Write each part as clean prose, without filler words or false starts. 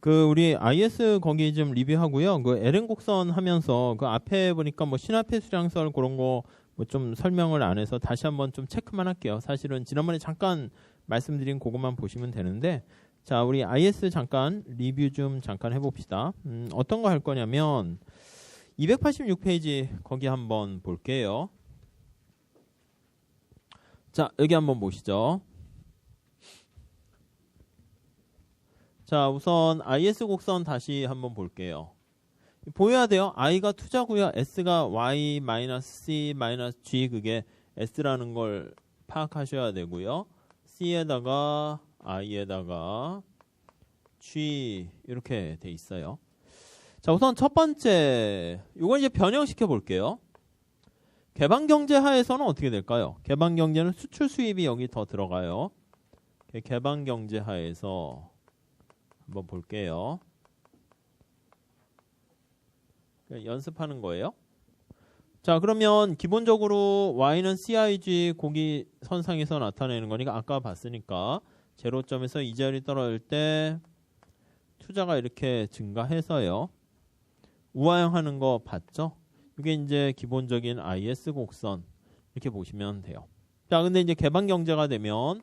그 우리 IS 거기 좀 리뷰하고요. 그 LN 곡선 하면서 그 앞에 보니까 뭐 신화폐 수량설 그런 거 뭐 좀 설명을 안 해서 다시 한번 좀 체크만 할게요. 사실은 지난번에 잠깐 말씀드린 그것만 보시면 되는데, 자 우리 IS 잠깐 리뷰 좀 잠깐 해봅시다. 어떤 거 할 거냐면 286페이지 거기 한번 볼게요. 자 여기 한번 보시죠. 자 우선 IS 곡선 다시 한번 볼게요. 보여야 돼요. I가 투자고요. S가 Y-C-G 그게 S라는 걸 파악하셔야 되고요. C에다가 I에다가 G 이렇게 돼 있어요. 자 우선 첫 번째 이걸 이제 변형시켜 볼게요. 개방경제 하에서는 어떻게 될까요? 개방경제는 수출 수입이 여기 더 들어가요. 개방경제 하에서 한번 볼게요. 연습하는 거예요. 자 그러면 기본적으로 Y는 CIG 고기 선상에서 나타내는 거니까 아까 봤으니까 제로점에서 이 자리 떨어질 때 투자가 이렇게 증가해서요. 우하향하는 거 봤죠? 이게 이제 기본적인 IS 곡선 이렇게 보시면 돼요. 자 근데 이제 개방 경제가 되면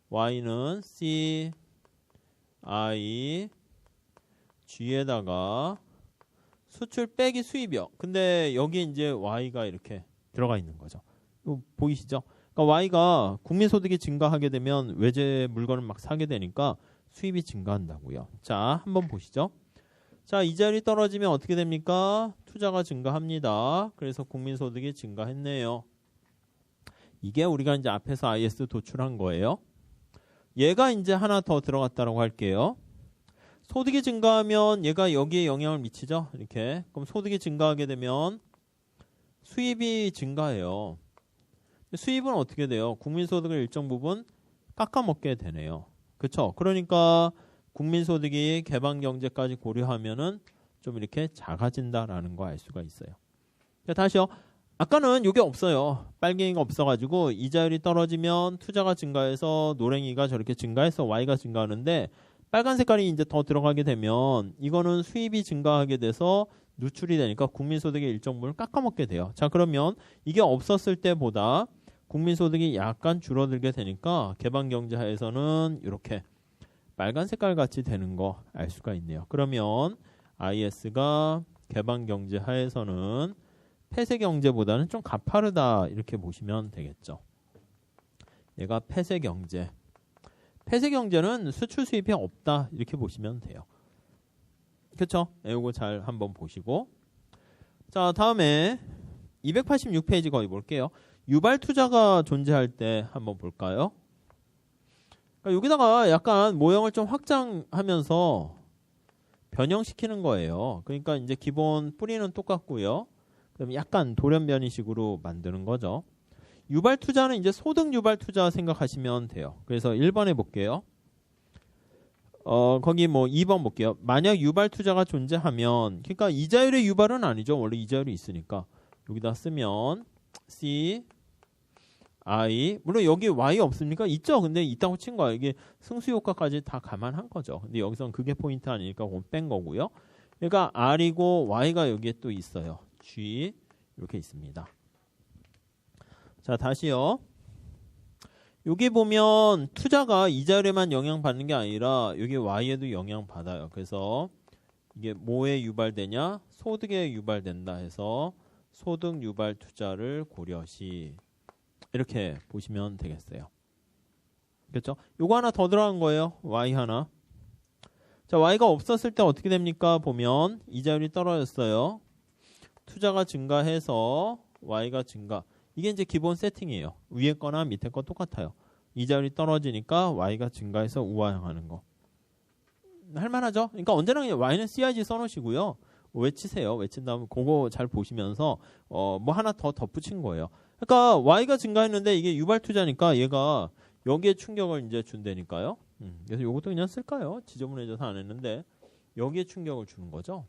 Y는 C, I, G에다가 수출 빼기 수입이요. 근데 여기 이제 Y가 이렇게 들어가 있는 거죠. 이거 보이시죠? 그러니까 Y가 국민소득이 증가하게 되면 외제 물건을 막 사게 되니까 수입이 증가한다고요. 자, 한번 보시죠. 자, 이 자리 떨어지면 어떻게 됩니까? 투자가 증가합니다. 그래서 국민소득이 증가했네요. 이게 우리가 이제 앞에서 IS 도출한 거예요. 얘가 이제 하나 더 들어갔다고 할게요. 소득이 증가하면 얘가 여기에 영향을 미치죠. 이렇게. 그럼 소득이 증가하게 되면 수입이 증가해요. 수입은 어떻게 돼요? 국민소득을 일정 부분 깎아먹게 되네요. 그렇죠? 그러니까 국민소득이 개방경제까지 고려하면은 좀 이렇게 작아진다라는 거 알 수가 있어요. 자, 다시요. 아까는 이게 없어요. 빨갱이가 없어가지고 이자율이 떨어지면 투자가 증가해서 노랭이가 저렇게 증가해서 Y가 증가하는데 빨간 색깔이 이제 더 들어가게 되면 이거는 수입이 증가하게 돼서 누출이 되니까 국민소득의 일정 부분을 깎아먹게 돼요. 자 그러면 이게 없었을 때보다 국민소득이 약간 줄어들게 되니까 개방경제 하에서는 이렇게 빨간 색깔 같이 되는 거 알 수가 있네요. 그러면 IS가 개방경제 하에서는 폐쇄경제보다는 좀 가파르다 이렇게 보시면 되겠죠. 얘가 폐쇄경제. 폐쇄경제는 수출 수입이 없다 이렇게 보시면 돼요. 그렇죠? 이거 잘 한번 보시고. 자 다음에 286페이지 거기 볼게요. 유발 투자가 존재할 때 한번 볼까요? 그러니까 여기다가 약간 모형을 좀 확장하면서 변형시키는 거예요. 그러니까 이제 기본 뿌리는 똑같고요. 그럼 약간 돌연변이식으로 만드는 거죠. 유발 투자는 이제 소득 유발 투자 생각하시면 돼요. 그래서 1번 해볼게요. 거기 뭐 2번 볼게요. 만약 유발 투자가 존재하면, 그러니까 이자율의 유발은 아니죠. 원래 이자율이 있으니까. 여기다 쓰면 C, I, 물론 여기 Y 없습니까? 있죠. 근데 있다고 친 거야. 이게 승수 효과까지 다 감안한 거죠. 근데 여기서는 그게 포인트 아니니까 그건 뺀 거고요. 그러니까 R이고 Y가 여기에 또 있어요. G 이렇게 있습니다. 자 다시요. 여기 보면 투자가 이자율에만 영향받는 게 아니라 여기 Y에도 영향받아요. 그래서 이게 뭐에 유발되냐? 소득에 유발된다 해서 소득 유발 투자를 고려시 이렇게 보시면 되겠어요. 그렇죠? 요거 하나 더 들어간 거예요. Y 하나. 자 Y가 없었을 때 어떻게 됩니까? 보면 이자율이 떨어졌어요. 투자가 증가해서 Y가 증가. 이게 이제 기본 세팅이에요. 위에 거나 밑에 거 똑같아요. 이자율이 떨어지니까 Y가 증가해서 우하향하는 거. 할만하죠? 그러니까 언제나 그냥 Y는 CIG 써놓으시고요. 외치세요. 외친 다음에 그거 잘 보시면서 뭐 하나 더 덧붙인 거예요. 그러니까 Y가 증가했는데 이게 유발 투자니까 얘가 여기에 충격을 이제 준다니까요. 그래서 이것도 그냥 쓸까요? 지저분해져서 안 했는데 여기에 충격을 주는 거죠.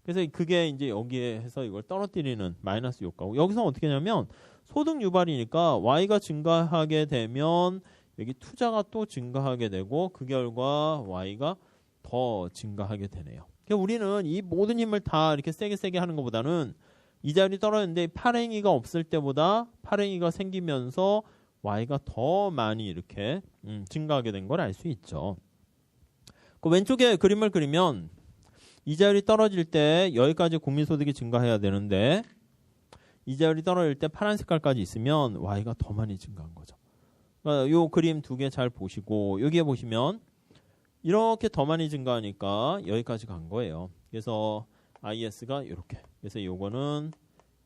그래서 그게 이제 여기에 해서 이걸 떨어뜨리는 마이너스 효과고, 여기서 어떻게 하냐면 소득 유발이니까 Y가 증가하게 되면 여기 투자가 또 증가하게 되고 그 결과 Y가 더 증가하게 되네요. 그러니까 우리는 이 모든 힘을 다 이렇게 세게 하는 것보다는 이자율이 떨어졌는데 팔행이가 없을 때보다 팔행이가 생기면서 y가 더 많이 이렇게 증가하게 된 걸 알 수 있죠. 그 왼쪽에 그림을 그리면 이자율이 떨어질 때 여기까지 국민소득이 증가해야 되는데 이자율이 떨어질 때 파란 색깔까지 있으면 y가 더 많이 증가한 거죠. 그러니까 요 그림 두 개 잘 보시고 여기에 보시면 이렇게 더 많이 증가하니까 여기까지 간 거예요. 그래서 IS가 이렇게. 그래서 요거는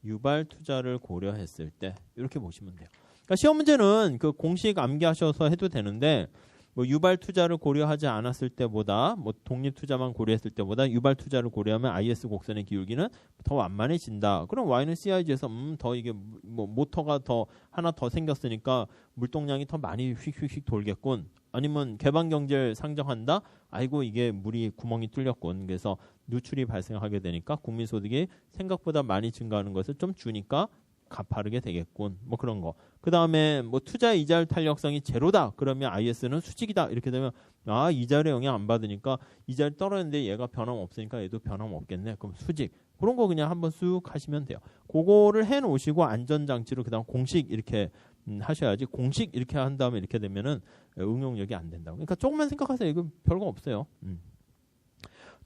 유발 투자를 고려했을 때 이렇게 보시면 돼요. 그러니까 시험 문제는 그 공식 암기하셔서 해도 되는데 뭐 유발 투자를 고려하지 않았을 때보다 뭐 독립 투자만 고려했을 때보다 유발 투자를 고려하면 IS 곡선의 기울기는 더 완만해진다. 그럼 Y는 CIG에서 더 이게 뭐 모터가 더 하나 더 생겼으니까 물동량이 더 많이 휙휙휙 돌겠군. 아니면 개방 경제를 상정한다. 아이고 이게 물이 구멍이 뚫렸군. 그래서 누출이 발생하게 되니까 국민소득이 생각보다 많이 증가하는 것을 좀 주니까 가파르게 되겠군. 뭐 그런 거. 그 다음에 뭐 투자 이자율 탄력성이 제로다. 그러면 IS는 수직이다. 이렇게 되면 아 이자율에 영향 안 받으니까 이자율 떨어졌는데 얘가 변함 없으니까 얘도 변함 없겠네. 그럼 수직. 그런 거 그냥 한번 쑥 하시면 돼요. 그거를 해 놓으시고 안전장치로 그다음 공식 이렇게 하셔야지. 공식 이렇게 한 다음에 이렇게 되면은 응용력이 안 된다고. 그러니까 조금만 생각하세요. 이거 별거 없어요.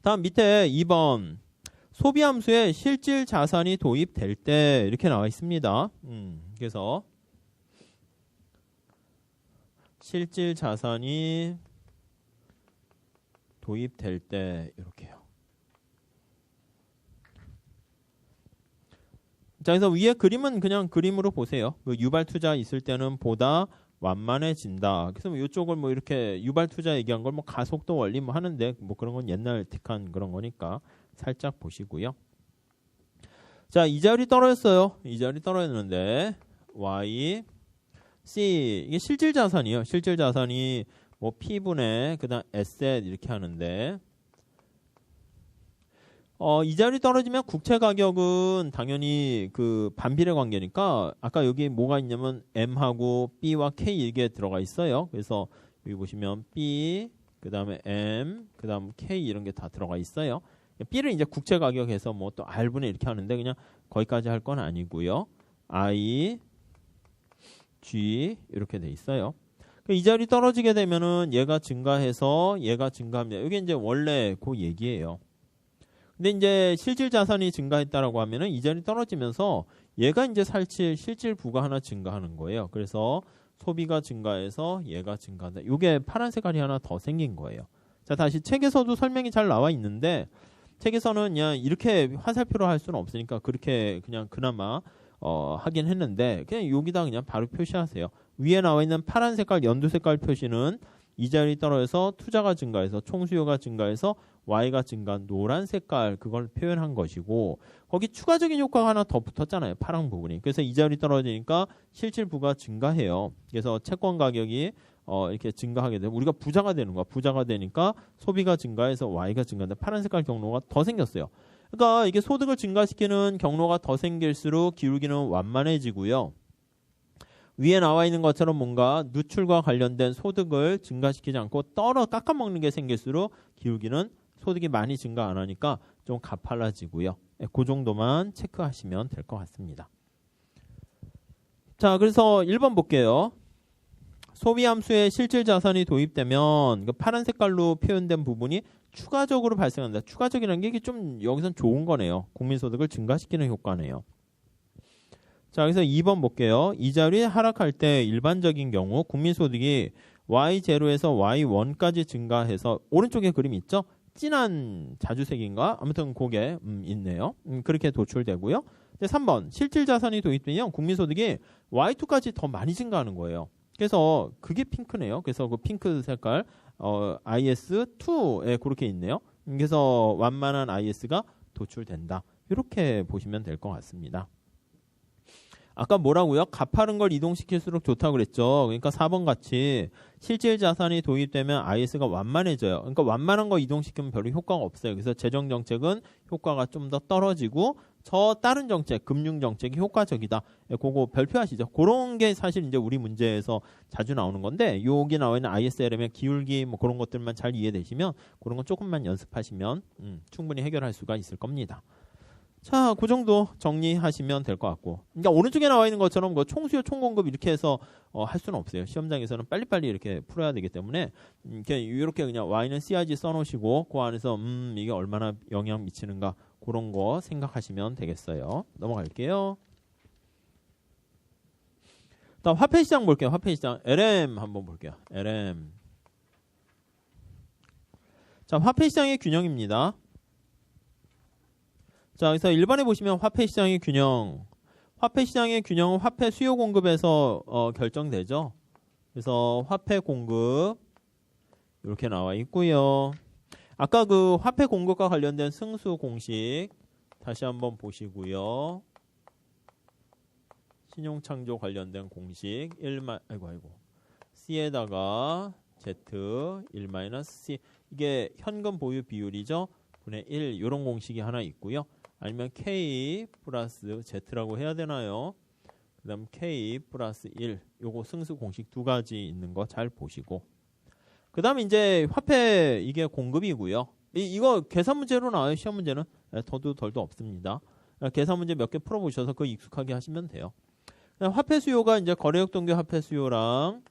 다음 밑에 2번. 소비함수에 실질 자산이 도입될 때 이렇게 나와 있습니다. 그래서 실질 자산이 도입될 때 이렇게요. 자, 그래서 위에 그림은 그냥 그림으로 보세요. 그 유발 투자 있을 때는 보다 완만해진다. 그래서 이쪽을 뭐 이렇게 유발 투자 얘기한 걸 뭐 가속도 원리 뭐 하는데 뭐 그런 건 옛날 틱한 그런 거니까 살짝 보시고요. 자, 이자율이 떨어졌어요. 이자율이 떨어졌는데 Y, C 이게 실질 자산이에요. 실질 자산이 뭐 P분의 그다음 에셋 이렇게 하는데 이자율이 떨어지면 국채 가격은 당연히 그 반비례 관계니까 아까 여기 뭐가 있냐면 M하고 B와 K 이게 들어가 있어요. 그래서 여기 보시면 B 그다음에 M 그다음 K 이런 게 다 들어가 있어요. B를 이제 국채 가격에서 뭐 또 R분의 이렇게 하는데 그냥 거기까지 할 건 아니고요. I, G 이렇게 돼 있어요. 이자율이 떨어지게 되면은 얘가 증가해서 얘가 증가합니다. 이게 이제 원래 그 얘기예요. 근데 이제 실질 자산이 증가했다라고 하면은 이자율이 떨어지면서 얘가 이제 실질 부가 하나 증가하는 거예요. 그래서 소비가 증가해서 얘가 증가한다. 이게 파란 색깔이 하나 더 생긴 거예요. 자, 다시 책에서도 설명이 잘 나와 있는데 책에서는 그냥 이렇게 화살표로 할 수는 없으니까 그렇게 그냥 그나마 하긴 했는데 그냥 여기다 그냥 바로 표시하세요. 위에 나와 있는 파란 색깔 연두 색깔 표시는 이자율이 떨어져서 투자가 증가해서 총수요가 증가해서 Y가 증가한 노란 색깔 그걸 표현한 것이고 거기 추가적인 효과가 하나 더 붙었잖아요. 파란 부분이. 그래서 이자율이 떨어지니까 실질 부가 증가해요. 그래서 채권 가격이 이렇게 증가하게 되면 우리가 부자가 되는 거야. 부자가 되니까 소비가 증가해서 Y가 증가한다. 파란 색깔 경로가 더 생겼어요. 그러니까 이게 소득을 증가시키는 경로가 더 생길수록 기울기는 완만해지고요. 위에 나와 있는 것처럼 뭔가 누출과 관련된 소득을 증가시키지 않고 깎아먹는 게 생길수록 기울기는 소득이 많이 증가 안 하니까 좀 가팔라지고요. 그 정도만 체크하시면 될 것 같습니다. 자, 그래서 1번 볼게요. 소비함수에 실질 자산이 도입되면 그 파란 색깔로 표현된 부분이 추가적으로 발생한다. 추가적이라는 게 이게 좀 여기선 좋은 거네요. 국민소득을 증가시키는 효과네요. 자, 그래서 2번 볼게요. 이자율이 하락할 때 일반적인 경우 국민소득이 Y0에서 Y1까지 증가해서 오른쪽에 그림 있죠? 진한 자주색인가? 아무튼 그게 있네요. 그렇게 도출되고요. 3번 실질 자산이 도입되면 국민소득이 Y2까지 더 많이 증가하는 거예요. 그래서 그게 핑크네요. 그래서 그 핑크 색깔 IS2에 그렇게 있네요. 그래서 완만한 IS가 도출된다. 이렇게 보시면 될 것 같습니다. 아까 뭐라고요? 가파른 걸 이동시킬수록 좋다고 그랬죠. 그러니까 4번 같이 실질 자산이 도입되면 IS가 완만해져요. 그러니까 완만한 거 이동시키면 별로 효과가 없어요. 그래서 재정정책은 효과가 좀 더 떨어지고 저 다른 정책, 금융 정책이 효과적이다. 그거 별표하시죠. 그런 게 사실 이제 우리 문제에서 자주 나오는 건데 여기 나와 있는 ISLM의 기울기 뭐 그런 것들만 잘 이해되시면 그런 거 조금만 연습하시면 충분히 해결할 수가 있을 겁니다. 자, 그 정도 정리하시면 될 것 같고. 그러니까 오른쪽에 나와 있는 것처럼 뭐 총수요, 총공급 이렇게 해서 할 수는 없어요. 시험장에서는 빨리빨리 이렇게 풀어야 되기 때문에 이렇게 그냥 Y는 CIG 써놓으시고 그 안에서 이게 얼마나 영향 미치는가 그런 거 생각하시면 되겠어요. 넘어갈게요. 다음 화폐시장 볼게요. 화폐시장 LM 한번 볼게요. LM. 자, 화폐시장의 균형입니다. 자, 그래서 1번에 보시면 화폐시장의 균형. 화폐시장의 균형은 화폐 수요 공급에서 결정되죠. 그래서 화폐 공급 이렇게 나와 있고요. 아까 그 화폐 공급과 관련된 승수 공식 다시 한번 보시고요. 신용창조 관련된 공식 1마 아이고 C에다가 Z 1-C 이게 현금 보유 비율이죠. 분의 1 이런 공식이 하나 있고요. 아니면 K 플러스 Z라고 해야 되나요? 그 다음 K 플러스 1 요거 승수 공식 두 가지 있는 거 잘 보시고 그 다음 이제 화폐 이게 공급이고요. 이거 계산 문제로 나와요. 시험 문제는 더도 덜도 없습니다. 계산 문제 몇 개 풀어보셔서 그거 익숙하게 하시면 돼요. 화폐 수요가 이제 거래역 동기 화폐 수요랑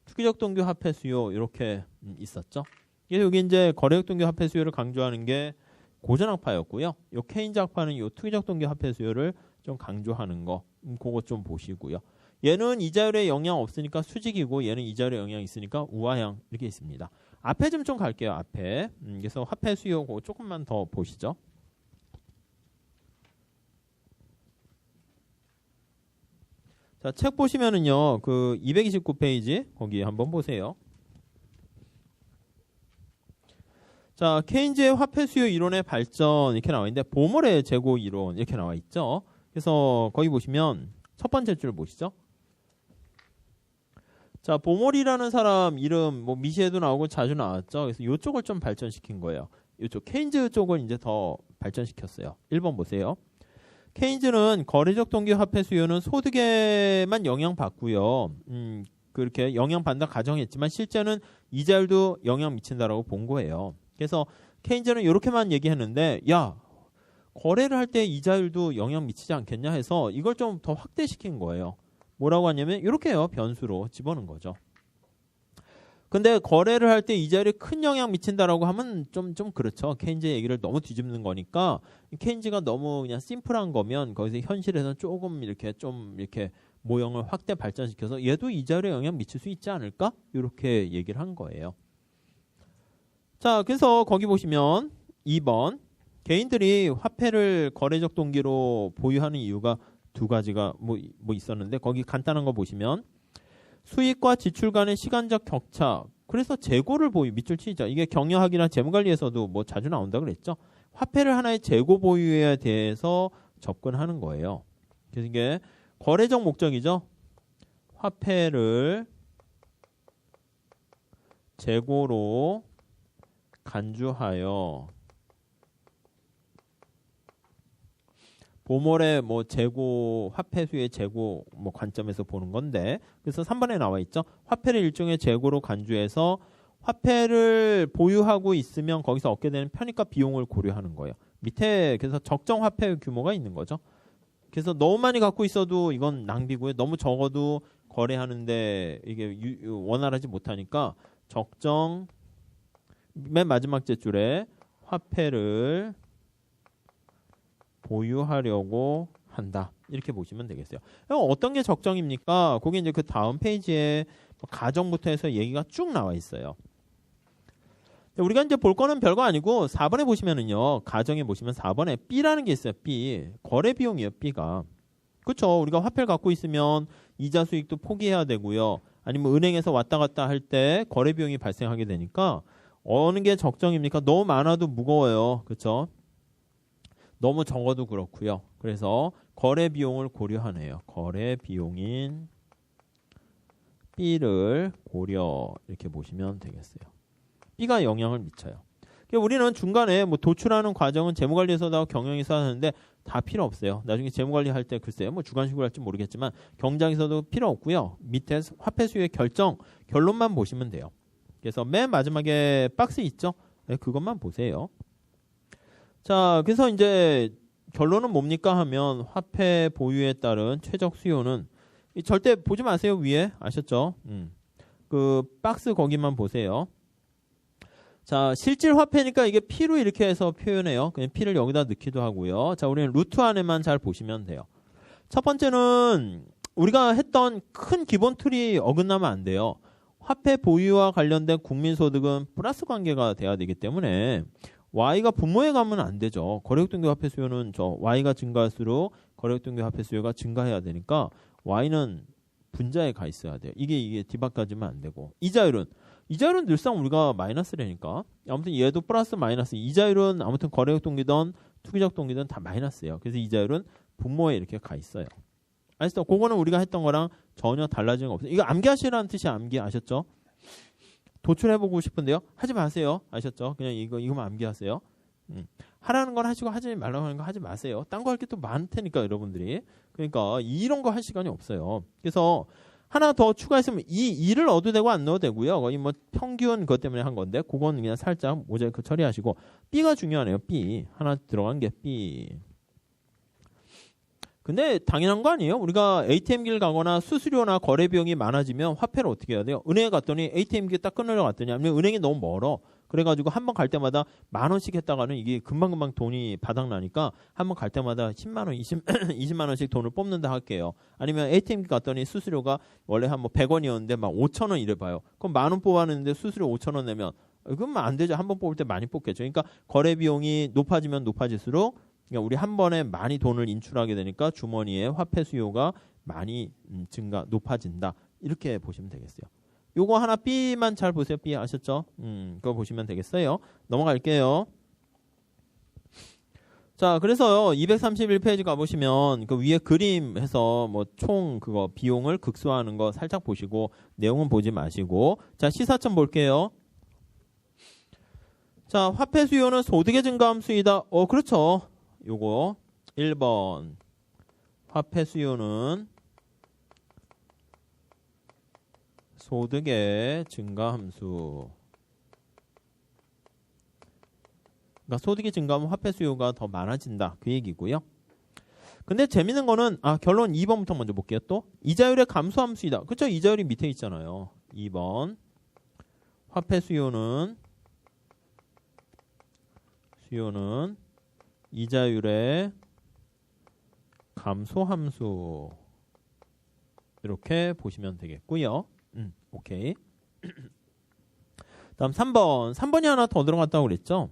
투기적 동기 화폐 수요 이렇게 있었죠. 그래서 여기 이제 거래역 동기 화폐 수요를 강조하는 게 고전학파였고요. 요 케인즈 학파는 요 투기적 동기 화폐 수요를 좀 강조하는 거, 그거 좀 보시고요. 얘는 이자율에 영향 없으니까 수직이고 얘는 이자율에 영향 있으니까 우하향 이렇게 있습니다. 앞에 좀 갈게요. 앞에. 그래서 화폐 수요 그거 조금만 더 보시죠. 자, 책 보시면은요. 그 229페이지 거기 한번 보세요. 자, 케인즈의 화폐 수요 이론의 발전 이렇게 나와 있는데 보몰의 재고 이론 이렇게 나와 있죠. 그래서 거기 보시면 첫 번째 줄 보시죠. 자, 보몰이라는 사람 이름 뭐 미시에도 나오고 자주 나왔죠. 그래서 이쪽을 좀 발전시킨 거예요. 이쪽 케인즈 쪽을 이제 더 발전시켰어요. 1번 보세요. 케인즈는 거래적 동기 화폐 수요는 소득에만 영향받고요. 그렇게 영향받는다 가정했지만 실제는 이자율도 영향 미친다라고 본 거예요. 그래서 케인즈는 이렇게만 얘기했는데 야 거래를 할 때 이자율도 영향 미치지 않겠냐 해서 이걸 좀 더 확대시킨 거예요. 뭐라고 하냐면 이렇게 해요. 변수로 집어넣은 거죠. 근데 거래를 할 때 이자율이 큰 영향 미친다라고 하면 좀 그렇죠. 케인즈 얘기를 너무 뒤집는 거니까 케인즈가 너무 그냥 심플한 거면 거기서 현실에서는 조금 이렇게 좀 이렇게 모형을 확대 발전시켜서 얘도 이자율에 영향 미칠 수 있지 않을까? 이렇게 얘기를 한 거예요. 자, 그래서 거기 보시면 2번 개인들이 화폐를 거래적 동기로 보유하는 이유가 두 가지가 뭐 있었는데 거기 간단한 거 보시면 수익과 지출 간의 시간적 격차 그래서 재고를 보유 밑줄 치죠. 이게 경영학이나 재무관리에서도 뭐 자주 나온다 그랬죠. 화폐를 하나의 재고 보유에 대해서 접근하는 거예요. 그래서 이게 거래적 목적이죠. 화폐를 재고로 간주하여 보몰의 뭐 재고 화폐 수의 재고 뭐 관점에서 보는 건데 그래서 3번에 나와 있죠. 화폐를 일종의 재고로 간주해서 화폐를 보유하고 있으면 거기서 얻게 되는 편익과 비용을 고려하는 거예요. 밑에 그래서 적정 화폐 규모가 있는 거죠. 그래서 너무 많이 갖고 있어도 이건 낭비고요. 너무 적어도 거래하는데 이게 원활하지 못하니까 적정 맨 마지막 제줄에 화폐를 보유하려고 한다. 이렇게 보시면 되겠어요. 어떤 게 적정입니까? 거기 이제 그 다음 페이지에 가정부터 해서 얘기가 쭉 나와 있어요. 우리가 이제 볼 거는 별거 아니고 4번에 보시면은요. 가정에 보시면 4번에 B라는 게 있어요. B. 거래 비용이에요. B가. 그렇죠. 우리가 화폐를 갖고 있으면 이자 수익도 포기해야 되고요. 아니면 은행에서 왔다 갔다 할 때 거래 비용이 발생하게 되니까 어느 게 적정입니까? 너무 많아도 무거워요. 그렇죠? 너무 적어도 그렇고요. 그래서 거래 비용을 고려하네요. 거래 비용인 B를 고려 이렇게 보시면 되겠어요. B가 영향을 미쳐요. 그러니까 우리는 중간에 뭐 도출하는 과정은 재무관리에서도 경영에서 하는데 다 필요 없어요. 나중에 재무관리할 때 글쎄요. 뭐 주관식으로 할지 모르겠지만 경장에서도 필요 없고요. 밑에 화폐 수요의 결론만 보시면 돼요. 그래서 맨 마지막에 박스 있죠? 네, 그것만 보세요. 자, 그래서 이제 결론은 뭡니까 하면 화폐 보유에 따른 최적 수요는 절대 보지 마세요. 위에 아셨죠? 그 박스 거기만 보세요. 자, 실질 화폐니까 이게 P로 이렇게 해서 표현해요. 그냥 P를 여기다 넣기도 하고요. 자, 우리는 루트 안에만 잘 보시면 돼요. 첫 번째는 우리가 했던 큰 기본 틀이 어긋나면 안 돼요. 화폐 보유와 관련된 국민소득은 플러스 관계가 돼야 되기 때문에 Y가 분모에 가면 안 되죠. 거래액동기 화폐 수요는 저 Y가 증가할수록 거래액동기 화폐 수요가 증가해야 되니까 Y는 분자에 가 있어야 돼요. 이게 뒤바꿔지면 안 되고. 이자율은 늘상 우리가 마이너스라니까. 아무튼 얘도 플러스 마이너스. 이자율은 아무튼 거래액 동기든 투기적 동기든 다 마이너스예요. 그래서 이자율은 분모에 이렇게 가 있어요. 아시죠? 그거는 우리가 했던 거랑 전혀 달라지는 거 없어요. 이거 암기하시라는 뜻이 암기 아셨죠? 도출해보고 싶은데요. 하지 마세요. 아셨죠? 그냥 이거만 암기하세요. 하라는 건 하시고 하지 말라고 하는 거 하지 마세요. 딴 거 할 게 또 많을 테니까 여러분들이. 그러니까 이런 거 할 시간이 없어요. 그래서 하나 더 추가했으면 이 2를 넣어도 되고 안 넣어도 되고요. 거의 뭐 평균 그것 때문에 한 건데 그건 그냥 살짝 모자이크 처리하시고 B가 중요하네요. B. 하나 들어간 게 B. 근데 당연한 거 아니에요? 우리가 ATM기를 가거나 수수료나 거래 비용이 많아지면 화폐를 어떻게 해야 돼요? 은행에 갔더니 ATM기 딱 끊으러 갔더니 아니면 은행이 너무 멀어. 그래가지고 한 번 갈 때마다 10,000원씩 했다가는 이게 금방금방 돈이 바닥나니까 한 번 갈 때마다 10만원, 20만 원씩 돈을 뽑는다 할게요. 아니면 ATM기 갔더니 수수료가 원래 한 뭐 100원이었는데 막 5,000원 이래 봐요. 그럼 10,000원 뽑았는데 수수료 5,000원 내면 그건 안 되죠. 한 번 뽑을 때 많이 뽑겠죠. 그러니까 거래 비용이 높아지면 높아질수록 그러니까 우리 한 번에 많이 돈을 인출하게 되니까 주머니에 화폐 수요가 많이 높아진다. 이렇게 보시면 되겠어요. 요거 하나 B만 잘 보세요. B 아셨죠? 그거 보시면 되겠어요. 넘어갈게요. 자, 그래서요. 231페이지 가보시면 그 위에 그림 해서 뭐 총 그거 비용을 극소화하는 거 살짝 보시고 내용은 보지 마시고 자, 시사점 볼게요. 자, 화폐 수요는 소득의 증가 함수이다. 그렇죠. 요거 1번 화폐 수요는 소득의 증가 함수. 그러니까 소득이 증가하면 화폐 수요가 더 많아진다. 그 얘기고요. 근데 재밌는 거는 결론 2번부터 먼저 볼게요. 또 이자율의 감소 함수이다. 그렇죠? 이자율이 밑에 있잖아요. 2번 화폐 수요는 이자율의 감소 함수. 이렇게 보시면 되겠고요. 오케이. 다음 3번이 하나 더 들어갔다고 그랬죠?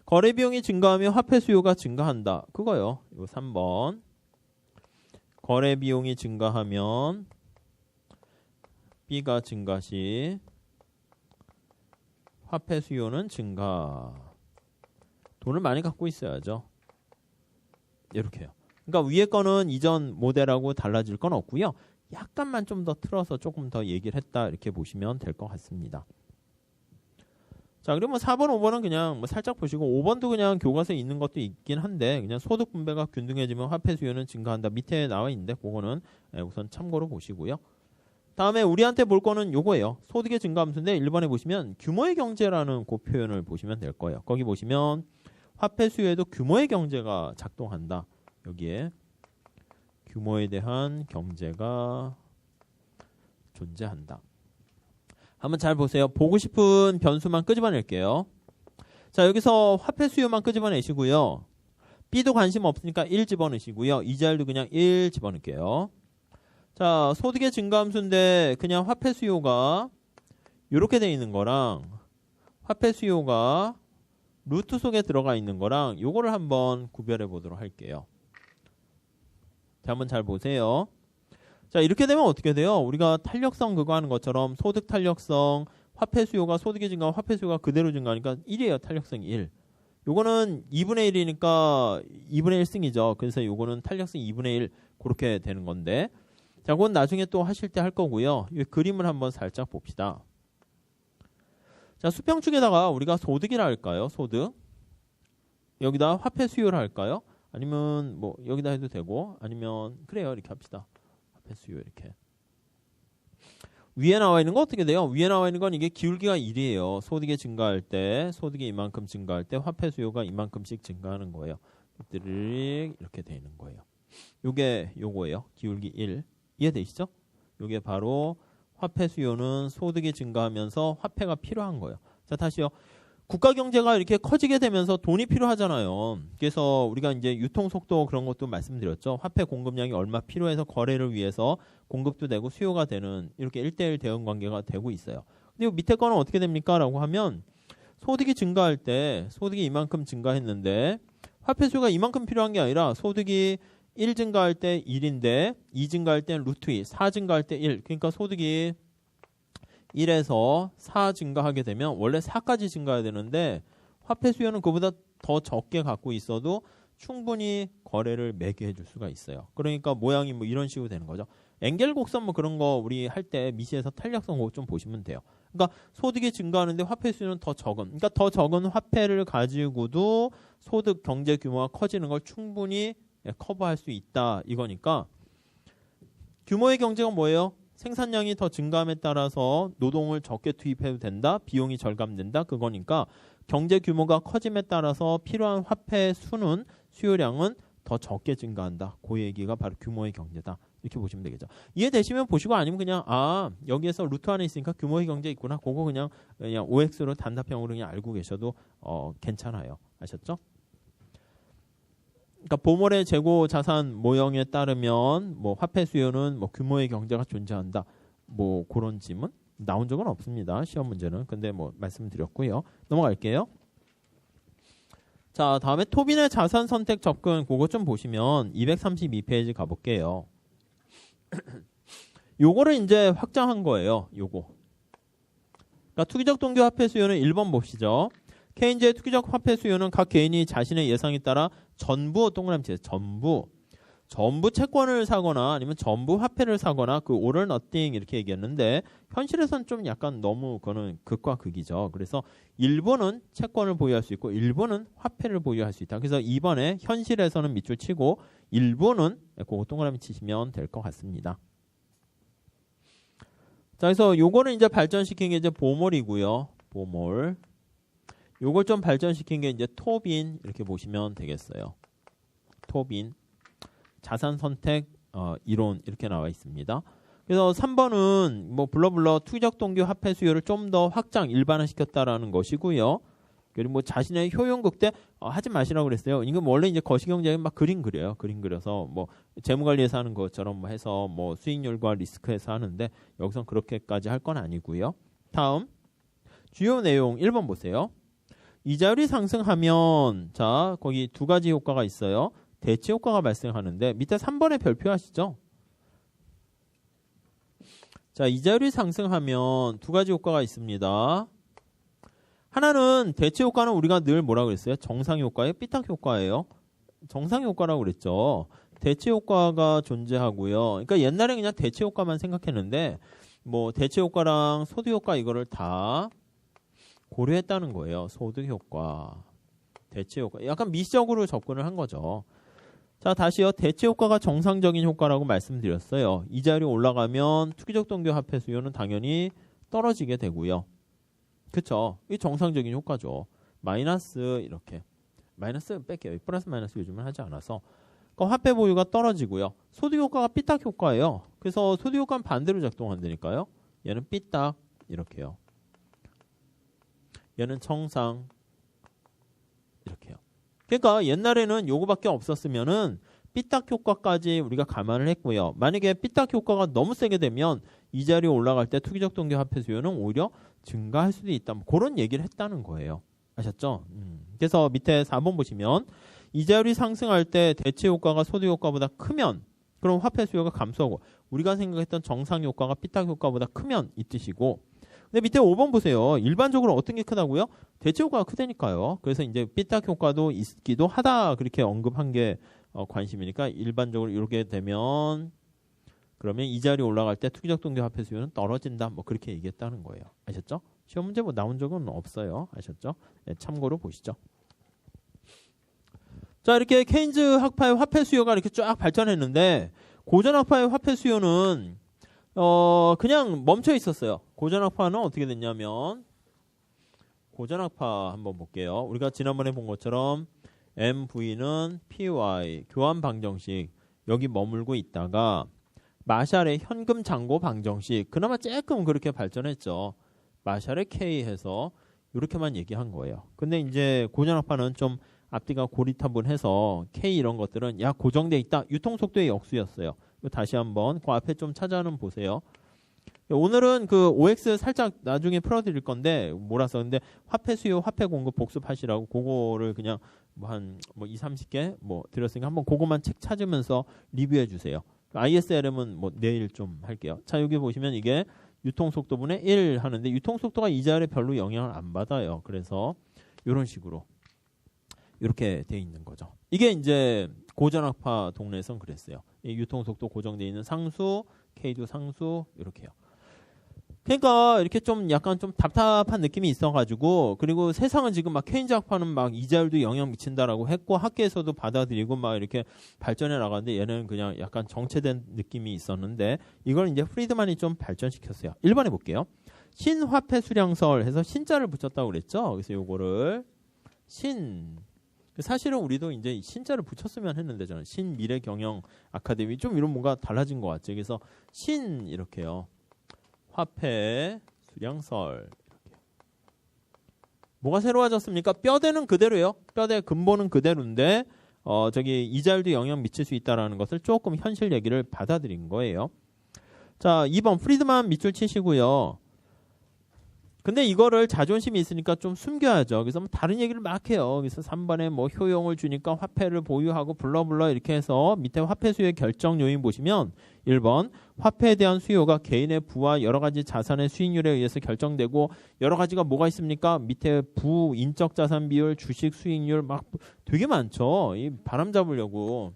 거래 비용이 증가하면 화폐 수요가 증가한다. 그거요. 이거 3번. 거래 비용이 증가하면 B가 증가 시 화폐 수요는 증가. 돈을 많이 갖고 있어야죠. 이렇게요. 그러니까 위에 거는 이전 모델하고 달라질 건 없고요. 약간만 좀 더 틀어서 조금 더 얘기를 했다. 이렇게 보시면 될 것 같습니다. 자, 그러면 4번, 5번은 그냥 뭐 살짝 보시고 5번도 그냥 교과서에 있는 것도 있긴 한데 그냥 소득 분배가 균등해지면 화폐 수요는 증가한다. 밑에 나와 있는데 그거는 우선 참고로 보시고요. 다음에 우리한테 볼 거는 요거예요. 소득의 증가 함수인데 1번에 보시면 규모의 경제라는 그 표현을 보시면 될 거예요. 거기 보시면 화폐 수요에도 규모의 경제가 작동한다. 여기에 규모에 대한 경제가 존재한다. 한번 잘 보세요. 보고 싶은 변수만 끄집어낼게요. 자, 여기서 화폐 수요만 끄집어내시고요. B도 관심 없으니까 1 집어넣으시고요. 이자율도 그냥 1 집어넣을게요. 자, 소득의 증가 함수인데 그냥 화폐 수요가 이렇게 돼 있는 거랑 화폐 수요가 루트 속에 들어가 있는 거랑 요거를 한번 구별해 보도록 할게요. 자, 한번 잘 보세요. 자, 이렇게 되면 어떻게 돼요? 우리가 탄력성 그거 하는 것처럼 소득 탄력성, 화폐 수요가 소득이 증가하면 화폐 수요가 그대로 증가하니까 1이에요. 탄력성이 1. 요거는 2분의 1이니까 2분의 1승이죠. 그래서 요거는 탄력성 2분의 1 그렇게 되는 건데 자, 그건 나중에 또 하실 때 할 거고요. 이 그림을 한번 살짝 봅시다. 자, 수평축에다가 우리가 소득이라 할까요? 소득. 여기다 화폐 수요를 할까요? 아니면 뭐 여기다 해도 되고, 아니면 그래요, 이렇게 합시다. 화폐 수요 이렇게. 위에 나와 있는 거 어떻게 돼요? 위에 나와 있는 건 이게 기울기가 1이에요. 소득이 증가할 때, 소득이 이만큼 증가할 때 화폐 수요가 이만큼씩 증가하는 거예요. 이렇게 되는 거예요. 요게 요거예요. 기울기 1. 이해되시죠? 요게 바로 화폐 수요는 소득이 증가하면서 화폐가 필요한 거예요. 자, 다시요. 국가 경제가 이렇게 커지게 되면서 돈이 필요하잖아요. 그래서 우리가 이제 유통 속도 그런 것도 말씀드렸죠. 화폐 공급량이 얼마 필요해서 거래를 위해서 공급도 되고 수요가 되는 이렇게 1대1 대응 관계가 되고 있어요. 근데 밑에 거는 어떻게 됩니까? 라고 하면 소득이 증가할 때 소득이 이만큼 증가했는데 화폐 수요가 이만큼 필요한 게 아니라 소득이 1 증가할 때 1인데 2 증가할 때 루트 2, 4 증가할 때 1. 그러니까 소득이 1에서 4 증가하게 되면 원래 4까지 증가해야 되는데 화폐 수요는 그보다 더 적게 갖고 있어도 충분히 거래를 매게 해줄 수가 있어요. 그러니까 모양이 뭐 이런 식으로 되는 거죠. 엥겔 곡선 뭐 그런 거 우리 할 때 미시에서 탄력성 그거 좀 보시면 돼요. 그러니까 소득이 증가하는데 화폐 수요는 더 적은, 그러니까 더 적은 화폐를 가지고도 소득 경제 규모가 커지는 걸 충분히 커버할 수 있다 이거니까 규모의 경제가 뭐예요? 생산량이 더 증가함에 따라서 노동을 적게 투입해도 된다. 비용이 절감된다. 그거니까 경제 규모가 커짐에 따라서 필요한 화폐 수는 수요량은 더 적게 증가한다. 그 얘기가 바로 규모의 경제다. 이렇게 보시면 되겠죠. 이해되시면 보시고 아니면 그냥 여기에서 루트 안에 있으니까 규모의 경제 있구나. 그거 그냥 OX로 단답형으로 그냥 알고 계셔도 괜찮아요. 아셨죠? 그러니까 보몰의 재고 자산 모형에 따르면 뭐 화폐 수요는 뭐 규모의 경제가 존재한다. 뭐 그런 질문 나온 적은 없습니다. 시험 문제는. 근데 뭐 말씀드렸고요. 넘어갈게요. 자, 다음에 토빈의 자산 선택 접근 그거 좀 보시면 232페이지 가볼게요. 요거를 이제 확장한 거예요. 요거. 그러니까 투기적 동기 화폐 수요는 1번 봅시죠. 케인즈의 투기적 화폐 수요는 각 개인이 자신의 예상에 따라 전부 동그라미 전부 채권을 사거나 아니면 전부 화폐를 사거나 그 all or nothing 이렇게 얘기했는데 현실에서는 좀 약간 너무 그거는 극과 극이죠. 그래서 일부는 채권을 보유할 수 있고 일부는 화폐를 보유할 수 있다. 그래서 2번에 현실에서는 밑줄 치고 일부는 그거 동그라미 치시면 될 것 같습니다. 자, 그래서 요거는 이제 발전시킨 게 이제 보몰이고요. 보몰. 요걸 좀 발전시킨 게 이제 토빈 이렇게 보시면 되겠어요. 토빈 자산 선택 이론 이렇게 나와 있습니다. 그래서 3번은 뭐 블러블러 투기적 동기 화폐 수요를 좀 더 확장 일반화시켰다라는 것이고요. 그리고 뭐 자신의 효용 극대 하지 마시라고 그랬어요. 이건 원래 이제 거시경제는 막 그림 그려요. 그림 그려서 뭐 재무관리에서 하는 것처럼 뭐 해서 뭐 수익률과 리스크에서 하는데 여기선 그렇게까지 할 건 아니고요. 다음 주요 내용 1번 보세요. 이자율이 상승하면 자 거기 두 가지 효과가 있어요. 대치 효과가 발생하는데 밑에 3번에 별표하시죠. 자, 이자율이 상승하면 두 가지 효과가 있습니다. 하나는 대치 효과는 우리가 늘 뭐라고 그랬어요? 정상 효과예요? 삐딱 효과예요? 정상 효과라고 그랬죠. 대치 효과가 존재하고요. 그러니까 옛날에 그냥 대치 효과만 생각했는데 뭐 대치 효과랑 소득 효과 이거를 다 고려했다는 거예요. 소득 효과, 대치 효과. 약간 미시적으로 접근을 한 거죠. 자, 다시요. 대치 효과가 정상적인 효과라고 말씀드렸어요. 이자율이 올라가면 투기적 동기 화폐 수요는 당연히 떨어지게 되고요. 그쵸? 이게 정상적인 효과죠. 마이너스 이렇게. 마이너스 뺄게요. 플러스 마이너스 요즘은 하지 않아서. 그러니까 화폐 보유가 떨어지고요. 소득 효과가 삐딱 효과예요. 그래서 소득 효과는 반대로 작동한다니까요. 얘는 삐딱 이렇게요. 얘는 정상 이렇게요. 그러니까 옛날에는 요거밖에 없었으면은 삐딱 효과까지 우리가 감안을 했고요. 만약에 삐딱 효과가 너무 세게 되면 이자율이 올라갈 때 투기적 동기 화폐 수요는 오히려 증가할 수도 있다. 뭐 그런 얘기를 했다는 거예요. 아셨죠? 그래서 밑에 4번 보시면 이자율이 상승할 때 대체 효과가 소득 효과보다 크면 그럼 화폐 수요가 감소하고 우리가 생각했던 정상 효과가 삐딱 효과보다 크면 이 뜻이고 근데 밑에 5번 보세요. 일반적으로 어떤 게 크다고요? 대체 효과가 크다니까요. 그래서 이제 삐딱 효과도 있기도 하다 그렇게 언급한 게 관심이니까 일반적으로 이렇게 되면 그러면 이자율이 올라갈 때 투기적 동기 화폐 수요는 떨어진다. 뭐 그렇게 얘기했다는 거예요. 아셨죠? 시험 문제 뭐 나온 적은 없어요. 아셨죠? 네, 참고로 보시죠. 자, 이렇게 케인즈 학파의 화폐 수요가 이렇게 쫙 발전했는데 고전 학파의 화폐 수요는 그냥 멈춰 있었어요. 고전 학파는 어떻게 됐냐면 고전 학파 한번 볼게요. 우리가 지난번에 본 것처럼 MV는 PY 교환 방정식 여기 머물고 있다가 마샬의 현금 잔고 방정식 그나마 조금 그렇게 발전했죠. 마샬의 K 해서 이렇게만 얘기한 거예요. 근데 이제 고전 학파는 좀 앞뒤가 고리타분해서 K 이런 것들은 야 고정돼 있다. 유통속도의 역수였어요. 다시 한번 그 앞에 좀 찾아는 보세요. 오늘은 그 OX 살짝 나중에 풀어드릴 건데 몰아서 근데 화폐 수요, 화폐 공급 복습하시라고 그거를 그냥 한 2, 30개 뭐 드렸으니까 한번 그거만 책 찾으면서 리뷰해 주세요. ISRM은 뭐 내일 좀 할게요. 자 여기 보시면 이게 유통속도분의 1 하는데 유통속도가 이자율에 별로 영향을 안 받아요. 그래서 이런 식으로 이렇게 돼 있는 거죠. 이게 이제 고전학파 동네에선 그랬어요. 이 유통속도 고정돼 있는 상수, K도 상수 이렇게요. 그러니까 이렇게 좀 약간 좀 답답한 느낌이 있어가지고 그리고 세상은 지금 막 케인즈 학파는 막 이자율도 영향 미친다라고 했고 학계에서도 받아들이고 막 이렇게 발전해 나가는데 얘는 그냥 약간 정체된 느낌이 있었는데 이걸 이제 프리드만이 좀 발전시켰어요. 1번에 볼게요. 신화폐 수량설 해서 신자를 붙였다고 그랬죠. 그래서 요거를 사실은 우리도 이제 신자를 붙였으면 했는데 저는 신미래경영 아카데미 좀 이런 뭔가 달라진 것 같죠. 그래서 이렇게요. 화폐 수량설 이렇게. 뭐가 새로워졌습니까? 뼈대는 그대로예요. 뼈대 근본은 그대로인데 저기 이자율도 영향 미칠 수 있다라는 것을 조금 현실 얘기를 받아들인 거예요. 자 2번 프리드만 밑줄 치시고요. 근데 이거를 자존심이 있으니까 좀 숨겨야죠. 그래서 뭐 다른 얘기를 막 해요. 그래서 3번에 뭐 효용을 주니까 화폐를 보유하고 불러불러 이렇게 해서 밑에 화폐 수요의 결정 요인 보시면 1번 화폐에 대한 수요가 개인의 부와 여러 가지 자산의 수익률에 의해서 결정되고 여러 가지가 뭐가 있습니까? 밑에 부, 인적 자산 비율, 주식 수익률 막 되게 많죠. 이 바람 잡으려고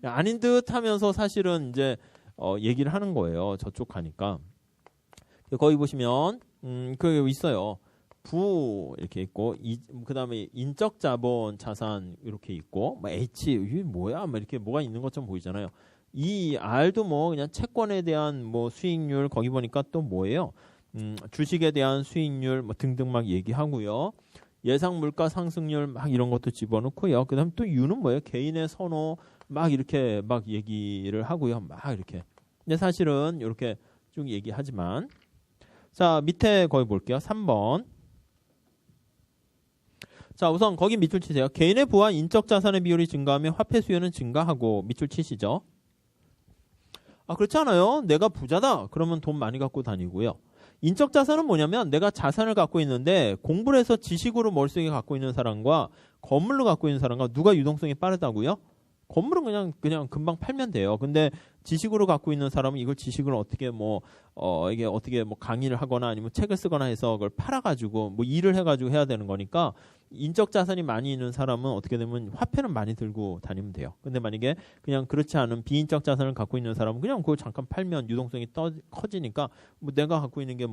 아닌 듯 하면서 사실은 이제 얘기를 하는 거예요. 저쪽 가니까. 거기 보시면 그 있어요. 부 이렇게 있고 그다음에 인적 자본 자산 이렇게 있고 뭐 H 이게 뭐야? 뭐 이렇게 뭐가 있는 것처럼 보이잖아요. 이 R도 뭐 그냥 채권에 대한 뭐 수익률 거기 보니까 또 뭐예요? 주식에 대한 수익률 뭐 등등 막 얘기하고요. 예상 물가 상승률 막 이런 것도 집어넣고요. 그다음 또 U는 뭐예요? 개인의 선호 막 이렇게 막 얘기를 하고요. 막 이렇게. 근데 사실은 이렇게 쭉 얘기하지만 자 밑에 거기 볼게요. 3번. 자 우선 거기 밑줄 치세요. 개인의 부와 인적 자산의 비율이 증가하면 화폐 수요는 증가하고 밑줄 치시죠. 아 그렇지 않아요? 내가 부자다. 그러면 돈 많이 갖고 다니고요. 인적 자산은 뭐냐면 내가 자산을 갖고 있는데 공부를 해서 지식으로 머릿속에 갖고 있는 사람과 건물로 갖고 있는 사람과 누가 유동성이 빠르다고요? 건물은 그냥 금방 팔면 돼요. 근데 지식으로 갖고 있는 사람은 이걸 지식을 어떻게 이게 어떻게 강의를 하거나 아니면 책을 쓰거나 해서 그걸 팔아가지고 뭐 일을 해가지고 해야 되는 거니까 인적 자산이 많이 있는 사람은 어떻게 되면 화폐는 많이 들고 다니면 돼요. 근데 만약에 그냥 그렇지 않은 비인적 자산을 갖고 있는 사람은 그냥 그걸 잠깐 팔면 유동성이 커지니까 뭐 내가 갖고 있는 게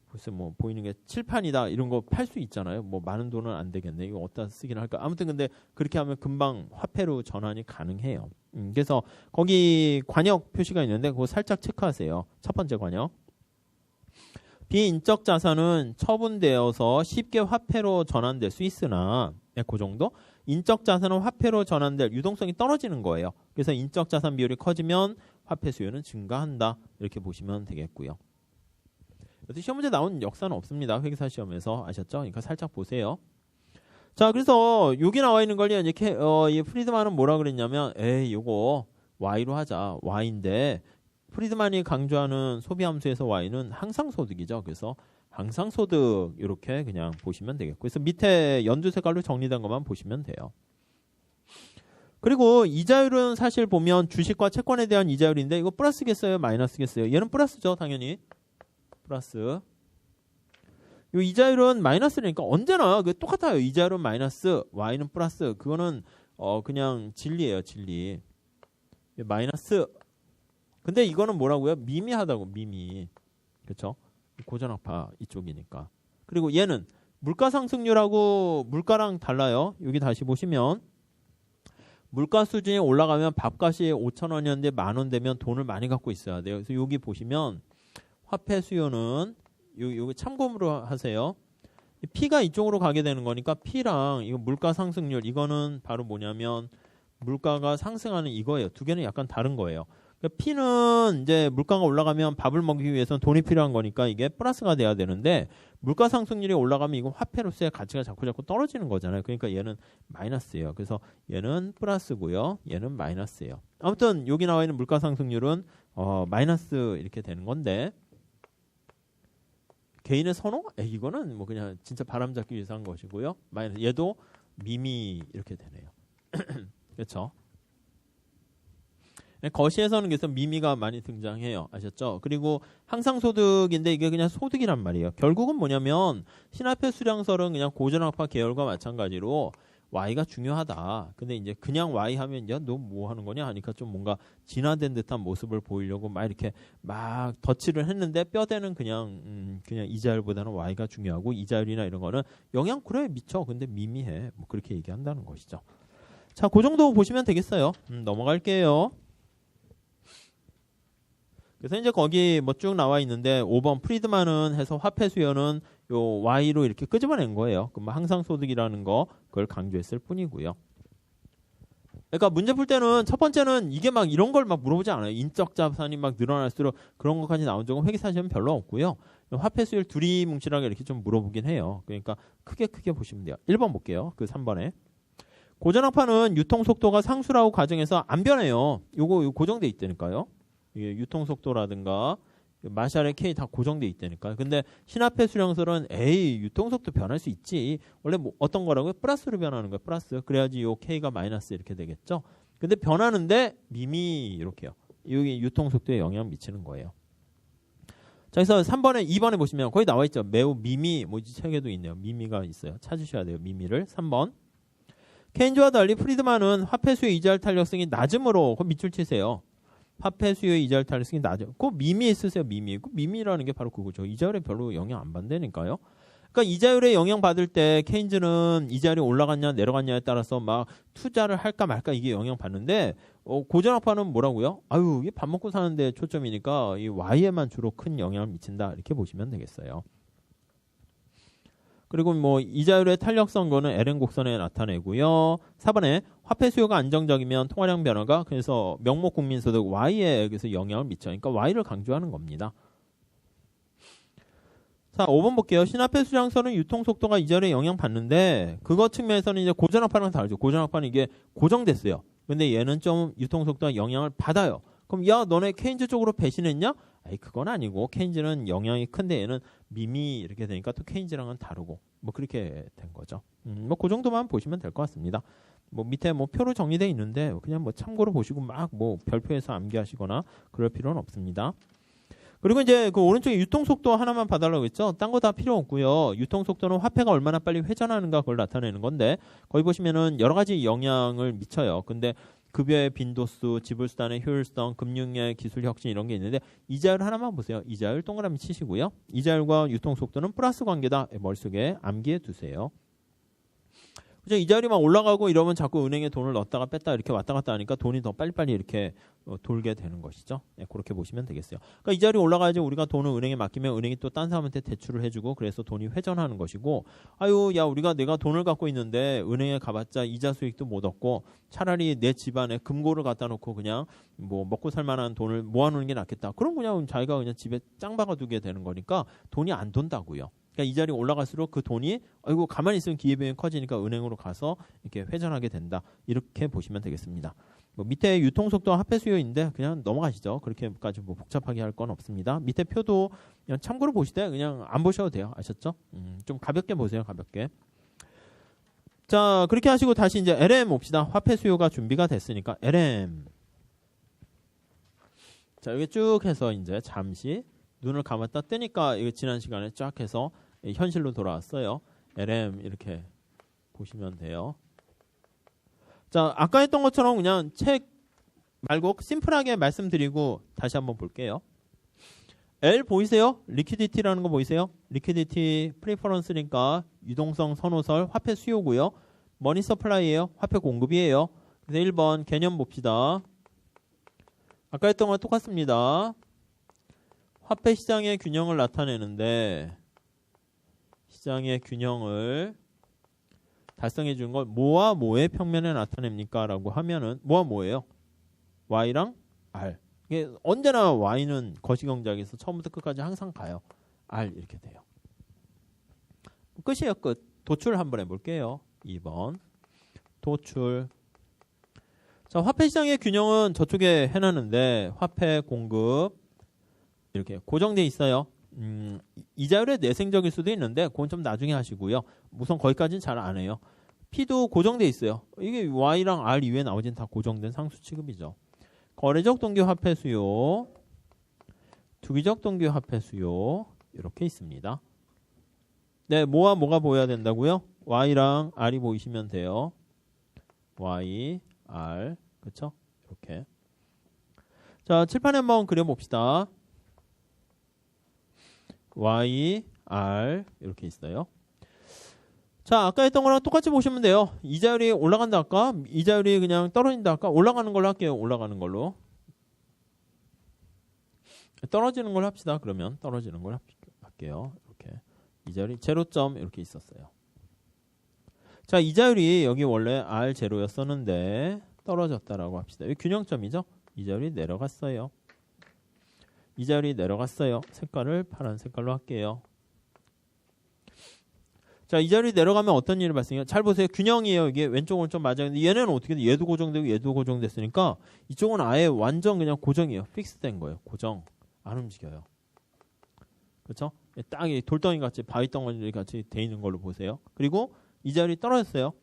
글쎄 보이는 게 칠판이다 이런 거 팔 수 있잖아요. 뭐 많은 돈은 안 되겠네. 이거 어디다 쓰긴 할까. 아무튼 근데 그렇게 하면 금방 화폐로 전환이 가능해요. 그래서 거기 관역 표시가 있는데 그거 살짝 체크하세요. 첫 번째 관역. 비인적 자산은 처분되어서 쉽게 화폐로 전환될 수 있으나 그 정도. 인적 자산은 화폐로 전환될 유동성이 떨어지는 거예요. 그래서 인적 자산 비율이 커지면 화폐 수요는 증가한다. 이렇게 보시면 되겠고요. 시험 문제 나온 역사는 없습니다. 회계사 시험에서 아셨죠? 그러니까 살짝 보세요. 자, 그래서 여기 나와 있는 걸 이렇게 이 프리드만은 뭐라 그랬냐면, 이거 Y로 하자. Y인데 프리드만이 강조하는 소비 함수에서 Y는 항상 소득이죠. 그래서 항상 소득 이렇게 그냥 보시면 되겠고, 그래서 밑에 연두 색깔로 정리된 것만 보시면 돼요. 그리고 이자율은 사실 보면 주식과 채권에 대한 이자율인데 이거 플러스겠어요? 마이너스겠어요? 얘는 플러스죠, 당연히. 플러스. 이 이자율은 마이너스니까 언제나 똑같아요. 이자율은 마이너스, Y는 플러스. 그거는 그냥 진리예요, 진리. 마이너스. 근데 이거는 뭐라고요? 미미하다고, 미미. 그렇죠? 고전학파 이쪽이니까. 그리고 얘는 물가 상승률하고 물가랑 달라요. 여기 다시 보시면 물가 수준이 올라가면 밥값이 5,000원이었는데 10,000원 되면 돈을 많이 갖고 있어야 돼요. 그래서 여기 보시면 화폐 수요는 요거 참고로 하세요. P가 이쪽으로 가게 되는 거니까 P랑 이거 물가 상승률 이거는 바로 뭐냐면 물가가 상승하는 이거예요. 두 개는 약간 다른 거예요. 그러니까 P는 이제 물가가 올라가면 밥을 먹기 위해서는 돈이 필요한 거니까 이게 플러스가 돼야 되는데 물가 상승률이 올라가면 이건 화폐로서의 가치가 자꾸 떨어지는 거잖아요. 그러니까 얘는 마이너스예요. 그래서 얘는 플러스고요. 얘는 마이너스예요. 아무튼 여기 나와 있는 물가 상승률은 마이너스 이렇게 되는 건데 개인의 선호? 이거는 뭐 그냥 진짜 바람 잡기 위해서 한 것이고요. 마이너스 얘도 미미 이렇게 되네요. 그렇죠? 거시에서는 그래서 미미가 많이 등장해요. 아셨죠? 그리고 항상소득인데 이게 그냥 소득이란 말이에요. 결국은 뭐냐면 신화폐 수량설은 그냥 고전학파 계열과 마찬가지로 Y가 중요하다. 근데 이제 그냥 Y 하면 야, 너 뭐 하는 거냐 하니까 좀 뭔가 진화된 듯한 모습을 보이려고 막 이렇게 막 덧칠을 했는데 뼈대는 그냥 이자율보다는 Y가 중요하고 이자율이나 이런 거는 영향 그래 미쳐. 근데 미미해. 뭐 그렇게 얘기한다는 것이죠. 자, 그 정도 보시면 되겠어요. 넘어갈게요. 그래서 이제 거기 뭐 쭉 나와 있는데 5번 프리드만은 해서 화폐 수요는 요 Y로 이렇게 끄집어낸 거예요. 그럼 항상 소득이라는 거 그걸 강조했을 뿐이고요. 그러니까 문제 풀 때는 첫 번째는 이게 막 이런 걸 막 물어보지 않아요. 인적 자산이 막 늘어날수록 그런 것까지 나온 적은 회계사실은 별로 없고요. 화폐 수요를 둘이 뭉치라고 이렇게 좀 물어보긴 해요. 그러니까 크게 보시면 돼요. 1번 볼게요. 그 3번에. 고전학파는 유통 속도가 상수라고 가정해서 안 변해요. 요거 고정돼 있다니까요. 이게 유통 속도라든가 마샬의 K 다 고정돼 있다니까. 근데 신화폐 수량설은 유통 속도 변할 수 있지. 원래 뭐 어떤 거라고요? 플러스로 변하는 거예요. 플러스. 그래야지 요 K가 마이너스 이렇게 되겠죠. 근데 변하는데 미미 이렇게요. 여기 유통 속도에 영향 미치는 거예요. 자, 그래서 3번에 2번에 보시면 거기 나와 있죠. 매우 미미 뭐지 책에도 있네요. 미미가 있어요. 찾으셔야 돼요. 미미를. 3번. 케인즈와 달리 프리드만은 화폐 수요 이자율 탄력성이 낮으므로 그 밑줄 치세요. 화폐 수요의 이자율 탄력성이 낮아요. 그 미미에 쓰세요. 미미. 그 미미라는 게 바로 그거죠. 이자율에 별로 영향 안 받는다니까요. 그러니까 이자율에 영향 받을 때 케인즈는 이자율이 올라갔냐 내려갔냐에 따라서 막 투자를 할까 말까 이게 영향 받는데 고전학파는 뭐라고요? 이게 밥 먹고 사는데 초점이니까 이 Y에만 주로 큰 영향을 미친다. 이렇게 보시면 되겠어요. 그리고 뭐 이자율의 탄력성 거는 LN 곡선에 나타내고요. 4번에 화폐 수요가 안정적이면 통화량 변화가 그래서 명목 국민소득 Y에 여기서 영향을 미쳐. 그러니까 Y를 강조하는 겁니다. 자, 5번 볼게요. 신화폐 수량설은 유통 속도가 이자율에 영향 받는데 그거 측면에서는 이제 고전학파랑 다르죠. 고전학파는 이게 고정됐어요. 근데 얘는 좀 유통 속도가 영향을 받아요. 그럼 야, 너네 케인즈 쪽으로 배신했냐? 그건 아니고 케인즈는 영향이 큰데 얘는 미미 이렇게 되니까 또 케인즈랑은 다르고 뭐 그렇게 된 거죠. 뭐 그 정도만 보시면 될 것 같습니다. 뭐 밑에 뭐 표로 정리되어 있는데 그냥 뭐 참고로 보시고 막 뭐 별표에서 암기하시거나 그럴 필요는 없습니다. 그리고 이제 그 오른쪽에 유통 속도 하나만 봐달라고 했죠. 딴 거 다 필요 없고요. 유통 속도는 화폐가 얼마나 빨리 회전하는가 그걸 나타내는 건데 거기 보시면은 여러 가지 영향을 미쳐요. 근데 급여의 빈도수, 지불수단의 효율성, 금융의 기술 혁신 이런 게 있는데 이자율 하나만 보세요. 이자율 동그라미 치시고요. 이자율과 유통속도는 플러스 관계다. 머릿속에 암기해 두세요. 그죠? 이자율이 막 올라가고 이러면 자꾸 은행에 돈을 넣었다가 뺐다 이렇게 왔다 갔다 하니까 돈이 더 빨리빨리 이렇게 돌게 되는 것이죠. 그렇게 보시면 되겠어요. 그러니까 이자율이 올라가야지 우리가 돈을 은행에 맡기면 은행이 또 딴 사람한테 대출을 해주고 그래서 돈이 회전하는 것이고 야 내가 돈을 갖고 있는데 은행에 가봤자 이자 수익도 못 얻고 차라리 내 집안에 금고를 갖다 놓고 그냥 뭐 먹고 살 만한 돈을 모아놓는 게 낫겠다. 그럼 그냥 자기가 그냥 집에 짱 박아두게 되는 거니까 돈이 안 돈다고요. 그러니까 이자율이 올라갈수록 그 돈이 가만히 있으면 기회비용이 커지니까 은행으로 가서 이렇게 회전하게 된다. 이렇게 보시면 되겠습니다. 뭐 밑에 유통속도와 화폐 수요인데 그냥 넘어가시죠. 그렇게까지 뭐 복잡하게 할 건 없습니다. 밑에 표도 그냥 참고로 보시되 그냥 안 보셔도 돼요. 아셨죠? 좀 가볍게 보세요. 가볍게. 자, 그렇게 하시고 다시 이제 LM 봅시다. 화폐 수요가 준비가 됐으니까 LM. 자, 여기 쭉 해서 이제 잠시 눈을 감았다 뜨니까 이거 지난 시간에 쫙 해서 현실로 돌아왔어요. LM 이렇게 보시면 돼요. 자, 아까 했던 것처럼 그냥 책 말고 심플하게 말씀드리고 다시 한번 볼게요. L 보이세요? 리퀴디티라는 거 보이세요? 리퀴디티 프리퍼런스니까 유동성 선호설 화폐 수요고요. 머니 서플라이예요. 화폐 공급이에요. 그래서 1번 개념 봅시다. 아까 했던 거랑 똑같습니다. 화폐 시장의 균형을 나타내는데 시장의 균형을 달성해 주는 걸 뭐와 뭐의 평면에 나타냅니까? 라고 하면은 뭐와 뭐예요? Y랑 R. 이게 언제나 Y는 거시경작에서 처음부터 끝까지 항상 가요. R 이렇게 돼요. 끝이에요. 끝. 도출 한번 해볼게요. 2번 도출. 자, 화폐 시장의 균형은 저쪽에 해놨는데 화폐 공급 이렇게 고정돼 있어요. 이자율의 내생적일 수도 있는데 그건 좀 나중에 하시고요. 우선 거기까지는 잘 안 해요. P도 고정돼 있어요. 이게 Y랑 R 이외에 나머지는 다 고정된 상수 취급이죠. 거래적 동기 화폐 수요, 투기적 동기 화폐 수요 이렇게 있습니다. 네, 뭐와 뭐가 보여야 된다고요? Y랑 R이 보이시면 돼요. Y, R, 그렇죠? 이렇게. 자, 칠판에 한번 그려봅시다. Y, R 이렇게 있어요. 자, 아까 했던 거랑 똑같이 보시면 돼요. 이자율이 올라간다 할까? 이자율이 그냥 떨어진다 할까? 올라가는 걸로 할게요. 올라가는 걸로. 떨어지는 걸 합시다. 그러면 떨어지는 걸 할게요. 이렇게 이자율이 제로점 이렇게 있었어요. 자, 이자율이 여기 원래 R0였었는데 떨어졌다라고 합시다. 여기 균형점이죠? 이자율이 내려갔어요. 이자율이 내려갔어요. 색깔을 파란 색깔로 할게요. 자, 이자율이 내려가면 어떤 일이 발생해요? 잘 보세요. 균형이에요. 이게 왼쪽 오른쪽 맞아요. 근데 얘는 어떻게 돼? 얘도 고정되고 얘도 고정됐으니까 이쪽은 아예 완전 그냥 고정이에요. 픽스된 거예요. 고정. 안 움직여요. 그렇죠? 딱 돌덩이 같이 바위덩어리 같이 돼 있는 걸로 보세요. 그리고 이자율이 떨어졌어요.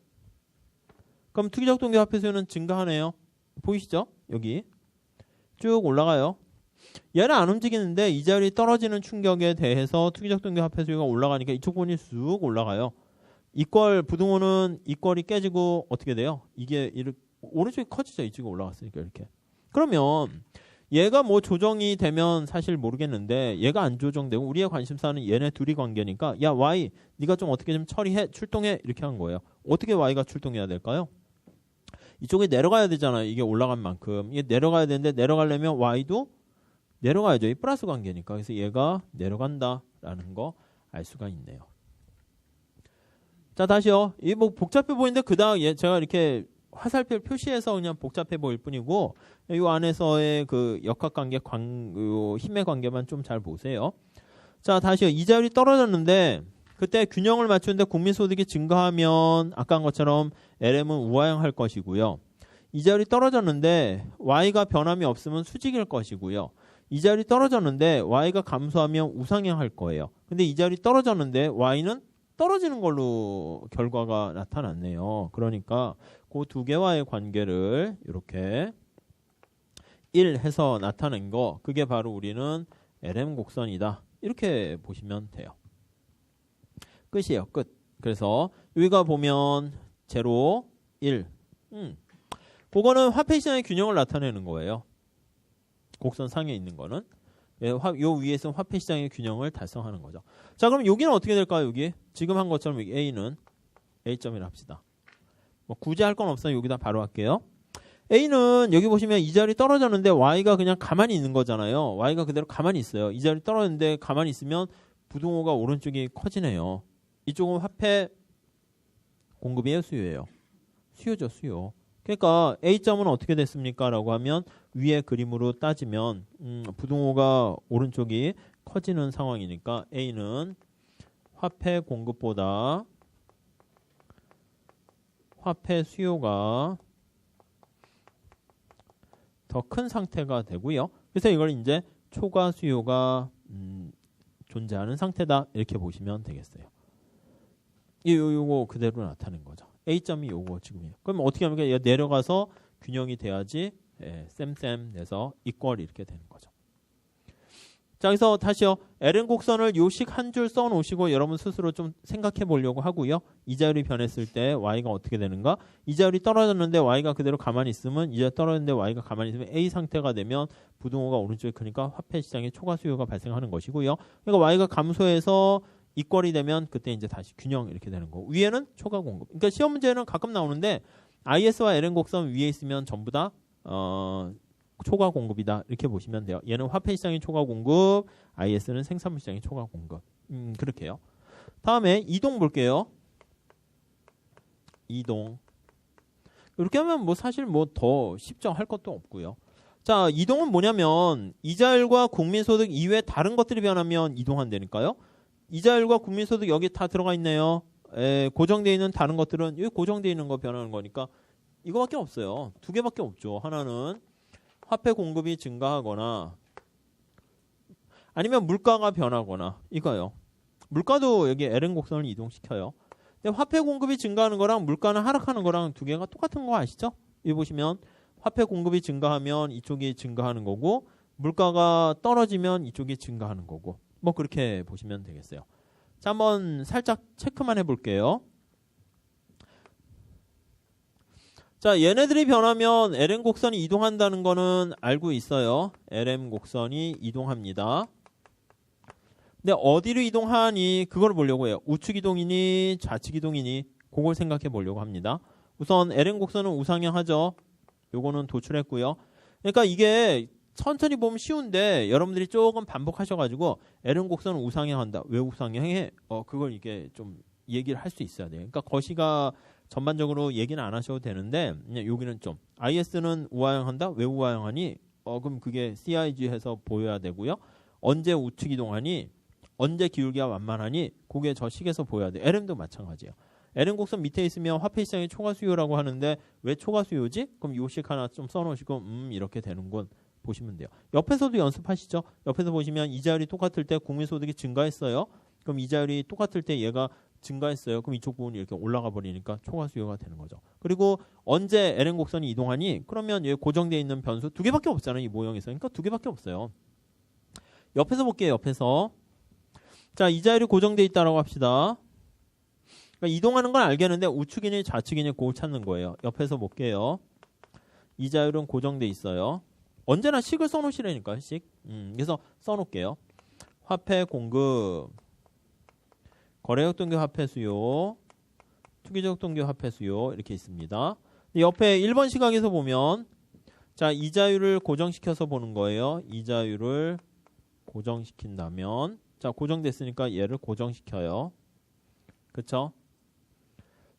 그럼 투기적 동기 화폐 수요는 증가하네요. 보이시죠? 여기 쭉 올라가요. 얘는 안 움직이는데 이자율이 떨어지는 충격에 대해서 투기적 동기 화폐 수요가 올라가니까 이쪽 부분이 쑥 올라가요. 이권 부등호는 이권이 깨지고 어떻게 돼요? 이게 이렇게 오른쪽이 커지죠. 이쪽이 올라갔으니까 이렇게. 그러면 얘가 뭐 조정이 되면 사실 모르겠는데 얘가 안 조정되고 우리의 관심사는 얘네 둘이 관계니까 야 Y 네가 좀 어떻게 좀 처리해 출동해 이렇게 한 거예요. 어떻게 Y가 출동해야 될까요? 이쪽에 내려가야 되잖아요. 이게 올라간 만큼 이게 내려가야 되는데 내려가려면 Y도 내려가야죠. 이 플러스 관계니까. 그래서 얘가 내려간다라는 거 알 수가 있네요. 자, 다시요. 이 뭐 복잡해 보이는데 그다음 제가 이렇게 화살표 표시해서 그냥 복잡해 보일 뿐이고 이 안에서의 그 역학관계, 힘의 관계만 좀 잘 보세요. 자, 다시요. 이자율이 떨어졌는데 그때 균형을 맞추는데 국민소득이 증가하면 아까 한 것처럼 LM은 우하향할 것이고요. 이자율이 떨어졌는데 Y가 변함이 없으면 수직일 것이고요. 이자율이 떨어졌는데 Y가 감소하면 우상향할 거예요. 근데 이자율이 떨어졌는데 Y는 떨어지는 걸로 결과가 나타났네요. 그러니까 그 두 개와의 관계를 이렇게 1 해서 나타낸 거 그게 바로 우리는 LM 곡선이다. 이렇게 보시면 돼요. 끝이에요. 끝. 그래서 여기가 보면 0, 1 그거는 화폐 시장의 균형을 나타내는 거예요. 곡선 상에 있는 거는 요 위에서 화폐 시장의 균형을 달성하는 거죠. 자, 그럼 여기는 어떻게 될까요? 여기 지금 한 것처럼 여기 A는 A점이라 합시다. 뭐 굳이 할 건 없어요. 여기다 바로 할게요. A는 여기 보시면 이자율이 떨어졌는데 Y가 그냥 가만히 있는 거잖아요. Y가 그대로 가만히 있어요. 이자율이 떨어졌는데 가만히 있으면 부등호가 오른쪽이 커지네요. 이쪽은 화폐 공급이에요, 수요예요? 수요죠, 수요. 그러니까 A점은 어떻게 됐습니까? 라고 하면 위에 그림으로 따지면 부등호가 오른쪽이 커지는 상황이니까 A는 화폐 공급보다 화폐 수요가 더 큰 상태가 되고요. 그래서 이걸 이제 초과 수요가 존재하는 상태다. 이렇게 보시면 되겠어요. 요거 그대로 나타낸 거죠. A점이 요거 지금이에요. 그럼 어떻게 하면 얘 내려가서 균형이 돼야지 쌤 돼서 이퀄 이렇게 되는 거죠. 자, 그래서 다시요. ln 곡선을 요식 한 줄 써놓으시고 여러분 스스로 좀 생각해 보려고 하고요. 이자율이 변했을 때 y가 어떻게 되는가? 이자율이 떨어졌는데 y가 그대로 가만히 있으면, 이자율이 떨어졌는데 y가 가만히 있으면 A 상태가 되면 부등호가 오른쪽에 크니까 화폐 시장에 초과 수요가 발생하는 것이고요. 그러니까 y가 감소해서 이퀄이 되면 그때 이제 다시 균형 이렇게 되는 거고, 위에는 초과 공급. 그러니까 시험 문제는 가끔 나오는데 IS와 ln 곡선 위에 있으면 전부 다 초과 공급이다 이렇게 보시면 돼요. 얘는 화폐 시장의 초과 공급, IS는 생산물 시장의 초과 공급. 그렇게요. 다음에 이동 볼게요. 이동. 이렇게 하면 뭐 사실 뭐 더 쉽죠. 할 것도 없고요. 자, 이동은 뭐냐면 이자율과 국민소득 이외에 다른 것들이 변하면 이동한다니까요. 이자율과 국민소득 여기 다 들어가 있네요. 고정되어 있는 다른 것들은 여기 고정되어 있는 거 변하는 거니까 이거밖에 없어요. 두 개밖에 없죠. 하나는 화폐 공급이 증가하거나 아니면 물가가 변하거나 이거요. 물가도 여기 ln 곡선을 이동시켜요. 근데 화폐 공급이 증가하는 거랑 물가는 하락하는 거랑 두 개가 똑같은 거 아시죠? 여기 보시면 화폐 공급이 증가하면 이쪽이 증가하는 거고 물가가 떨어지면 이쪽이 증가하는 거고 뭐 그렇게 보시면 되겠어요. 자, 한번 살짝 체크만 해볼게요. 자, 얘네들이 변하면 ln 곡선이 이동한다는 거는 알고 있어요. ln 곡선이 이동합니다. 근데 어디로 이동하니 그걸 보려고 해요. 우측 이동이니 좌측 이동이니 그걸 생각해 보려고 합니다. 우선 ln 곡선은 우상향 하죠. 요거는 도출했고요. 그러니까 이게 천천히 보면 쉬운데 여러분들이 조금 반복하셔가지고 ln 곡선은 우상향 한다. 왜 우상향해? 그걸 이게 좀 얘기를 할 수 있어야 돼요. 그러니까 거시가 전반적으로 얘기는 안 하셔도 되는데 여기는 좀 IS는 우하향한다? 왜 우하향하니? 그럼 그게 CIG 해서 보여야 되고요. 언제 우측 이동하니? 언제 기울기가 완만하니? 그게 저 식에서 보여야 돼요. LM도 마찬가지예요. ln 곡선 밑에 있으면 화폐 시장의 초과 수요라고 하는데 왜 초과 수요지? 그럼 요 식 하나 좀 써놓으시고 이렇게 되는군 보시면 돼요. 옆에서도 연습하시죠. 옆에서 보시면 이자율이 똑같을 때 국민소득이 증가했어요. 그럼 이자율이 똑같을 때 얘가 증가했어요. 그럼 이쪽 부분이 이렇게 올라가 버리니까 초과 수요가 되는 거죠. 그리고 언제 ln 곡선이 이동하니? 그러면 여기 고정되어 있는 변수 두 개밖에 없잖아요. 이 모형에서. 그러니까 두 개밖에 없어요. 옆에서 볼게요. 옆에서. 자, 이자율이 고정되어 있다라고 합시다. 그러니까 이동하는 건 알겠는데 우측이니 좌측이니 그걸 찾는 거예요. 옆에서 볼게요. 이자율은 고정되어 있어요. 언제나 식을 써놓으시라니까요. 식. 그래서 써놓을게요. 화폐 공급, 거래역 동기 화폐 수요, 투기적 동기 화폐 수요 이렇게 있습니다. 옆에 1번 시각에서 보면 자, 이자율을 고정시켜서 보는 거예요. 이자율을 고정시킨다면 자, 고정됐으니까 얘를 고정시켜요. 그쵸?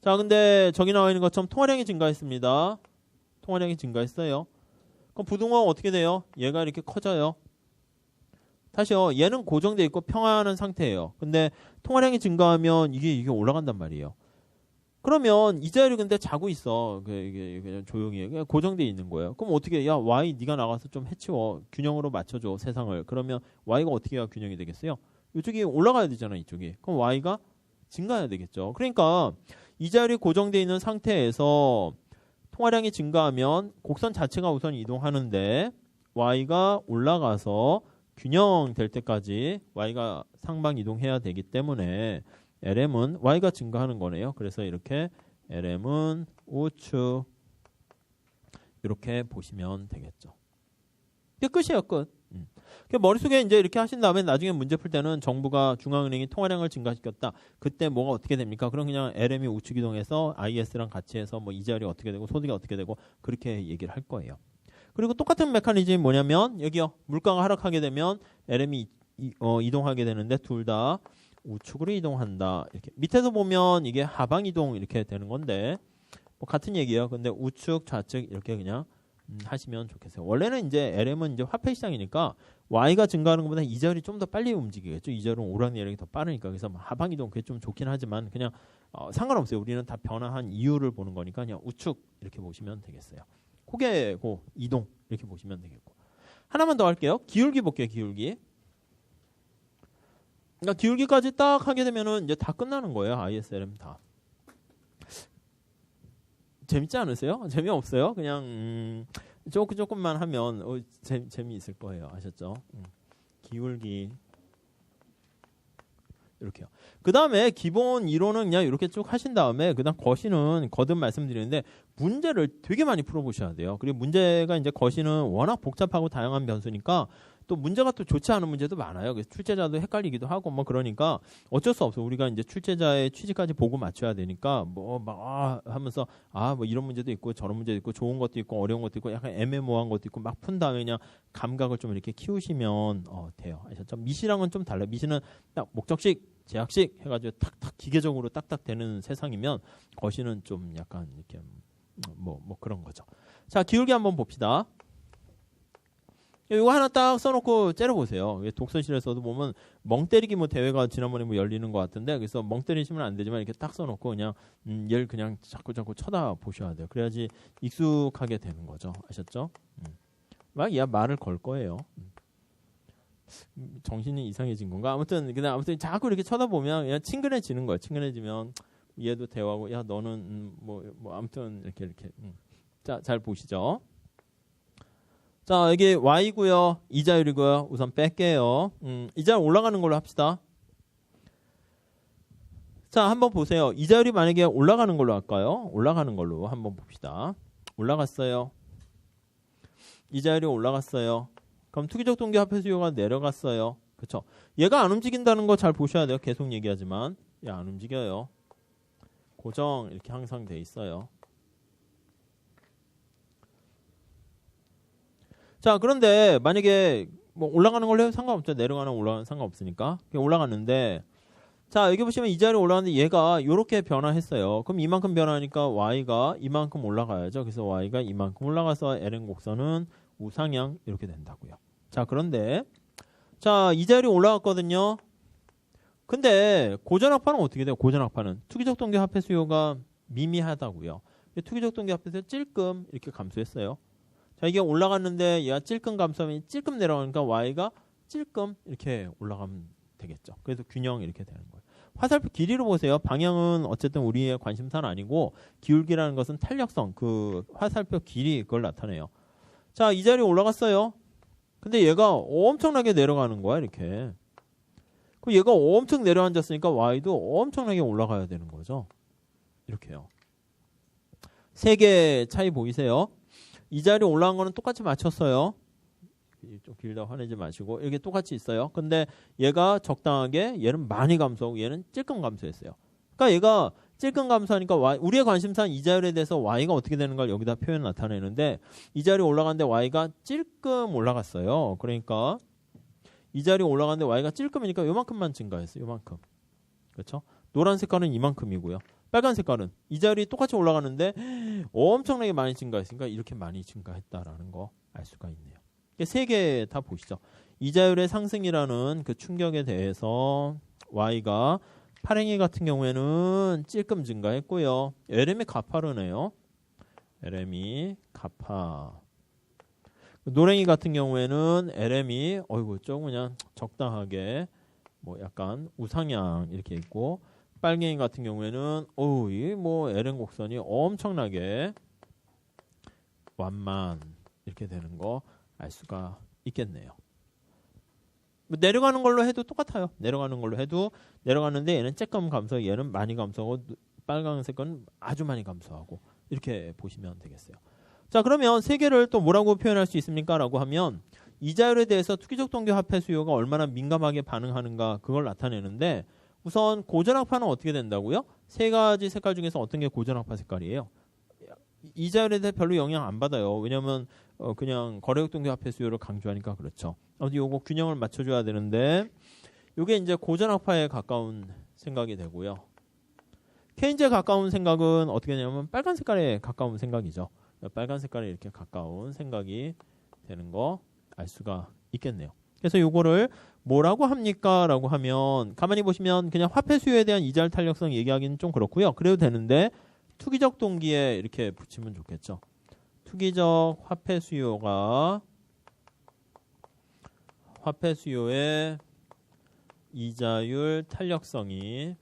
자, 근데 저기 나와 있는 것처럼 통화량이 증가했습니다. 통화량이 증가했어요. 그럼 부등호가 어떻게 돼요? 얘가 이렇게 커져요. 다시요. 얘는 고정되어 있고 평화하는 상태예요. 근데 통화량이 증가하면 이게 올라간단 말이에요. 그러면 이자율이 근데 자고 있어. 이게 그냥 조용히 그냥 고정되어 있는 거예요. 그럼 어떻게 야 Y 네가 나가서 좀 해치워. 균형으로 맞춰줘 세상을. 그러면 Y가 어떻게 해야 균형이 되겠어요? 이쪽이 올라가야 되잖아. 이쪽이. 그럼 Y가 증가해야 되겠죠. 그러니까 이자율이 고정되어 있는 상태에서 통화량이 증가하면 곡선 자체가 우선 이동하는데 Y가 올라가서 균형 될 때까지 Y가 상방 이동해야 되기 때문에 LM은 Y가 증가하는 거네요. 그래서 이렇게 LM은 우측 이렇게 보시면 되겠죠. 이게 끝이에요. 끝. 머릿속에 이제 이렇게 하신 다음에 나중에 문제 풀 때는 정부가 중앙은행이 통화량을 증가시켰다. 그때 뭐가 어떻게 됩니까? 그럼 그냥 LM이 우측 이동해서 IS랑 같이 해서 뭐 이자율이 어떻게 되고 소득이 어떻게 되고 그렇게 얘기를 할 거예요. 그리고 똑같은 메커니즘이 뭐냐면 여기요. 물가가 하락하게 되면 LM이 이동하게 되는데 둘 다 우측으로 이동한다. 이렇게 밑에서 보면 이게 하방 이동 이렇게 되는 건데 뭐 같은 얘기예요. 근데 우측 좌측 이렇게 그냥 하시면 좋겠어요. 원래는 이제 LM은 이제 화폐 시장이니까 Y가 증가하는 것보다 이자율이 좀 더 빨리 움직이겠죠. 이자율은 오락내락이 더 빠르니까. 그래서 하방 이동 그게 좀 좋긴 하지만 그냥 상관없어요. 우리는 다 변화한 이유를 보는 거니까 그냥 우측 이렇게 보시면 되겠어요. 고개고 이동 이렇게 보시면 되겠고. 하나만 더 할게요. 기울기 볼게요. 기울기. 그러니까 기울기까지 딱 하게 되면은 이제 다 끝나는 거예요. ISLM 다. 재밌지 않으세요? 재미없어요? 그냥 조금만 하면 재미있을 거예요. 아셨죠? 기울기 이렇게요. 그 다음에 기본 이론은 그냥 이렇게 쭉 하신 다음에 그다음 거시는 거듭 말씀드리는데 문제를 되게 많이 풀어보셔야 돼요. 그리고 문제가 이제 거시는 워낙 복잡하고 다양한 변수니까 또 문제가 또 좋지 않은 문제도 많아요. 그래서 출제자도 헷갈리기도 하고 뭐 그러니까 어쩔 수 없어. 우리가 이제 출제자의 취지까지 보고 맞춰야 되니까 뭐 막 하면서 뭐 이런 문제도 있고 저런 문제도 있고 좋은 것도 있고 어려운 것도 있고 약간 애매모호한 것도 있고 막 푼 다음에 그냥 감각을 좀 이렇게 키우시면 돼요. 아셨죠? 미시랑은 좀 달라요. 미시는 딱 목적식 제약식 해가지고 탁탁 기계적으로 딱딱 되는 세상이면 거시는 좀 약간 이렇게 뭐 그런 거죠. 자, 기울기 한번 봅시다. 이거 하나 딱 써놓고 째려보세요. 독서실에서도 보면 멍 때리기 뭐 대회가 지난번에 뭐 열리는 것 같은데 그래서 멍 때리시면 안 되지만 이렇게 딱 써놓고 그냥 얘를 그냥 자꾸 쳐다보셔야 돼요. 그래야지 익숙하게 되는 거죠. 아셨죠? 막 말을 걸 거예요. 정신이 이상해진 건가? 아무튼 자꾸 이렇게 쳐다보면 그냥 친근해지는 거예요. 친근해지면 얘도 대화하고 야 너는 뭐 아무튼 이렇게 자, 잘 보시죠. 자, 여기 y고요. 이자율이고요. 우선 뺄게요. 이자율 올라가는 걸로 합시다. 자, 한번 보세요. 이자율이 만약에 올라가는 걸로 할까요? 올라가는 걸로 한번 봅시다. 올라갔어요. 이자율이 올라갔어요. 그럼 투기적 동기 화폐 수요가 내려갔어요. 그렇죠? 얘가 안 움직인다는 거 잘 보셔야 돼요. 계속 얘기하지만 얘 안 움직여요. 고정 이렇게 항상 돼 있어요. 자, 그런데 만약에 뭐 올라가는 걸로 해도 상관없죠. 내려가는 올라가는 상관없으니까. 올라갔는데 자, 여기 보시면 이 자리 올라가는데 얘가 이렇게 변화했어요. 그럼 이만큼 변화하니까 y가 이만큼 올라가야죠. 그래서 y가 이만큼 올라가서 ln 곡선은 우상향 이렇게 된다고요. 자, 그런데 자, 이 자리 올라갔거든요. 근데 고전학파는 어떻게 돼요? 고전학파는 투기적 동기 화폐 수요가 미미하다고요. 투기적 동기 화폐 수요 찔끔 이렇게 감소했어요. 자, 이게 올라갔는데 얘가 찔끔 감소하면 찔끔 내려가니까 y가 찔끔 이렇게 올라가면 되겠죠. 그래서 균형 이렇게 되는 거예요. 화살표 길이로 보세요. 방향은 어쨌든 우리의 관심사는 아니고 기울기라는 것은 탄력성, 그 화살표 길이 그걸 나타내요. 자, 이 자리에 올라갔어요. 근데 얘가 엄청나게 내려가는 거야, 이렇게. 그럼 얘가 엄청 내려앉았으니까 y도 엄청나게 올라가야 되는 거죠. 이렇게요. 세 개 차이 보이세요? 이 자리에 올라간 거는 똑같이 맞췄어요. 좀 길다 화내지 마시고 이렇게 똑같이 있어요. 근데 얘가 적당하게 얘는 많이 감소하고 얘는 찔끔 감소했어요. 그러니까 얘가 찔끔 감소하니까 우리의 관심사는 이 자율에 대해서 y가 어떻게 되는가를 여기다 표현 나타내는데 이 자리에 올라갔는데 y가 찔끔 올라갔어요. 그러니까 이 자리에 올라갔는데 y가 찔끔이니까 요만큼만 증가했어요. 요만큼. 그렇죠? 노란 색깔은 이만큼이고요. 빨간 색깔은 이 자리 똑같이 올라가는데 엄청나게 많이 증가했으니까 이렇게 많이 증가했다라는 거 알 수가 있네요. 세 개 다 보시죠. 이자율의 상승이라는 그 충격에 대해서 y가 파랭이 같은 경우에는 찔끔 증가했고요. LM이 가파르네요. LM이 가파. 노랭이 같은 경우에는 LM이 조금 그냥 적당하게 뭐 약간 우상향 이렇게 있고 빨갱이 같은 경우에는 이 뭐 LM 곡선이 엄청나게 완만 이렇게 되는 거 알 수가 있겠네요. 내려가는 걸로 해도 똑같아요. 내려가는 걸로 해도 내려가는데 얘는 쬐끔 감소, 얘는 많이 감소하고 빨간색 건 아주 많이 감소하고 이렇게 보시면 되겠어요. 자, 그러면 세 개를 또 뭐라고 표현할 수 있습니까? 라고 하면 이자율에 대해서 투기적 동기 화폐 수요가 얼마나 민감하게 반응하는가 그걸 나타내는데 우선 고전학파는 어떻게 된다고요? 세 가지 색깔 중에서 어떤 게 고전학파 색깔이에요? 이자율에 대해 별로 영향 안 받아요. 왜냐하면 그냥 거래력 동기 화폐 수요를 강조하니까 그렇죠. 아무튼 요거 균형을 맞춰줘야 되는데 요게 이제 고전학파에 가까운 생각이 되고요. 케인즈에 가까운 생각은 어떻게 되냐면 빨간 색깔에 가까운 생각이죠. 빨간 색깔에 이렇게 가까운 생각이 되는 거 알 수가 있겠네요. 그래서 요거를 뭐라고 합니까? 라고 하면 가만히 보시면 그냥 화폐 수요에 대한 이자율 탄력성 얘기하기는 좀 그렇고요. 그래도 되는데 투기적 동기에 이렇게 붙이면 좋겠죠. 투기적 화폐 수요가 화폐 수요의 이자율 탄력성이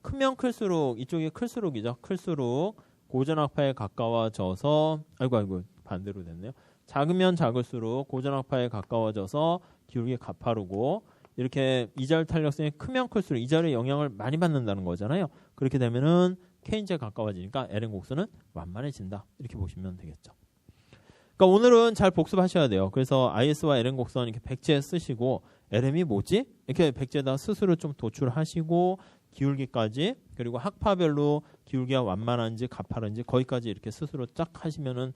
크면 클수록 이쪽이 클수록이죠. 클수록 고전학파에 가까워져서 아이고 반대로 됐네요. 작으면 작을수록 고전학파에 가까워져서 기울기 가파르고 이렇게 이자율 탄력성이 크면 클수록 이자율의 영향을 많이 받는다는 거잖아요. 그렇게 되면은 K인제에 가까워지니까 LN 곡선은 완만해진다. 이렇게 보시면 되겠죠. 그러니까 오늘은 잘 복습하셔야 돼요. 그래서 IS와 LN 곡선 이렇게 백지에 쓰시고 LM이 뭐지? 이렇게 백지에다 스스로 좀 도출하시고 기울기까지 그리고 학파별로 기울기가 완만한지 가파른지 거기까지 이렇게 스스로 쫙 하시면은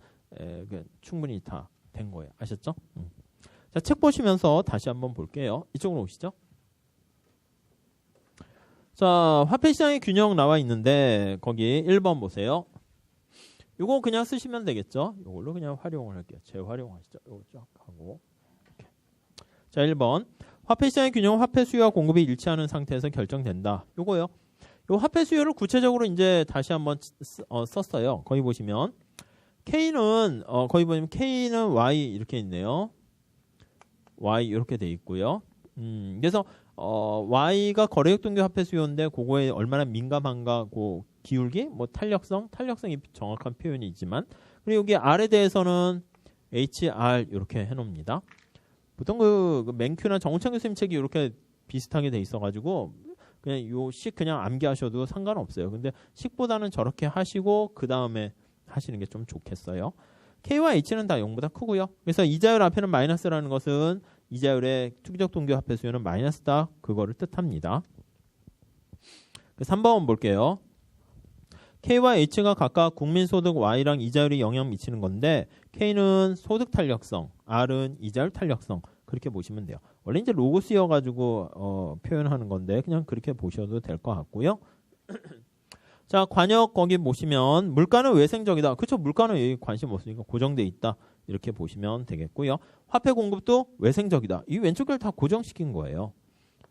충분히 다 된 거예요. 아셨죠? 자, 책 보시면서 다시 한번 볼게요. 이쪽으로 오시죠. 자, 화폐시장의 균형 나와 있는데 거기 1번 보세요. 이거 그냥 쓰시면 되겠죠. 이걸로 그냥 활용을 할게요. 재활용하시죠. 이거 쫙 하고. 이렇게. 자, 1번. 화폐시장의 균형은 화폐 수요와 공급이 일치하는 상태에서 결정된다. 요거요. 요 화폐 수요를 구체적으로 이제 다시 한번 썼어요. 거기 보시면 K는 거기 보시면 K는 Y 이렇게 있네요. Y 이렇게 돼 있고요. 그래서 Y가 거래역 동기 화폐 수요인데 그거에 얼마나 민감한가 그 기울기, 뭐 탄력성이 정확한 표현이지만 그리고 여기 R에 대해서는 HR 이렇게 해놓습니다. 보통 그 맹큐나 정우창 교수님 책이 이렇게 비슷하게 돼 있어가지고 그냥 요 식 그냥 암기하셔도 상관없어요. 근데 식보다는 저렇게 하시고 그 다음에 하시는 게 좀 좋겠어요. K와 H는 다 0보다 크고요. 그래서 이자율 앞에는 마이너스라는 것은 이자율의 투기적 동기 화폐 수요는 마이너스다. 그거를 뜻합니다. 3번 볼게요. K와 H가 각각 국민소득 Y랑 이자율이 영향 미치는 건데 K는 소득 탄력성, R은 이자율 탄력성 그렇게 보시면 돼요. 원래 이제 로고 쓰여가지고 표현하는 건데 그냥 그렇게 보셔도 될 것 같고요. 자, 관역 거기 보시면 물가는 외생적이다. 그렇죠. 물가는 여기 관심 없으니까 고정돼 있다. 이렇게 보시면 되겠고요. 화폐 공급도 외생적이다. 이 왼쪽을 다 고정시킨 거예요.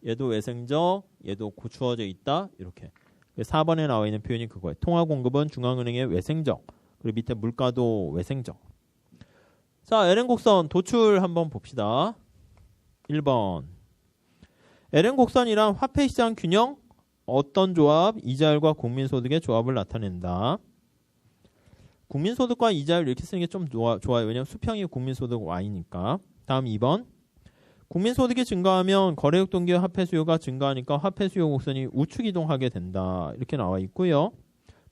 얘도 외생적, 얘도 고추어져 있다. 이렇게. 4번에 나와 있는 표현이 그거예요. 통화 공급은 중앙은행의 외생적. 그리고 밑에 물가도 외생적. 자, LN 곡선 도출 한번 봅시다. 1번. LN 곡선이란 화폐 시장 균형 어떤 조합? 이자율과 국민소득의 조합을 나타낸다. 국민소득과 이자율 이렇게 쓰는 게 좀 좋아요. 왜냐하면 수평이 국민소득 Y니까. 다음 2번. 국민소득이 증가하면 거래역 동기 화폐 수요가 증가하니까 화폐 수요 곡선이 우측 이동하게 된다. 이렇게 나와 있고요.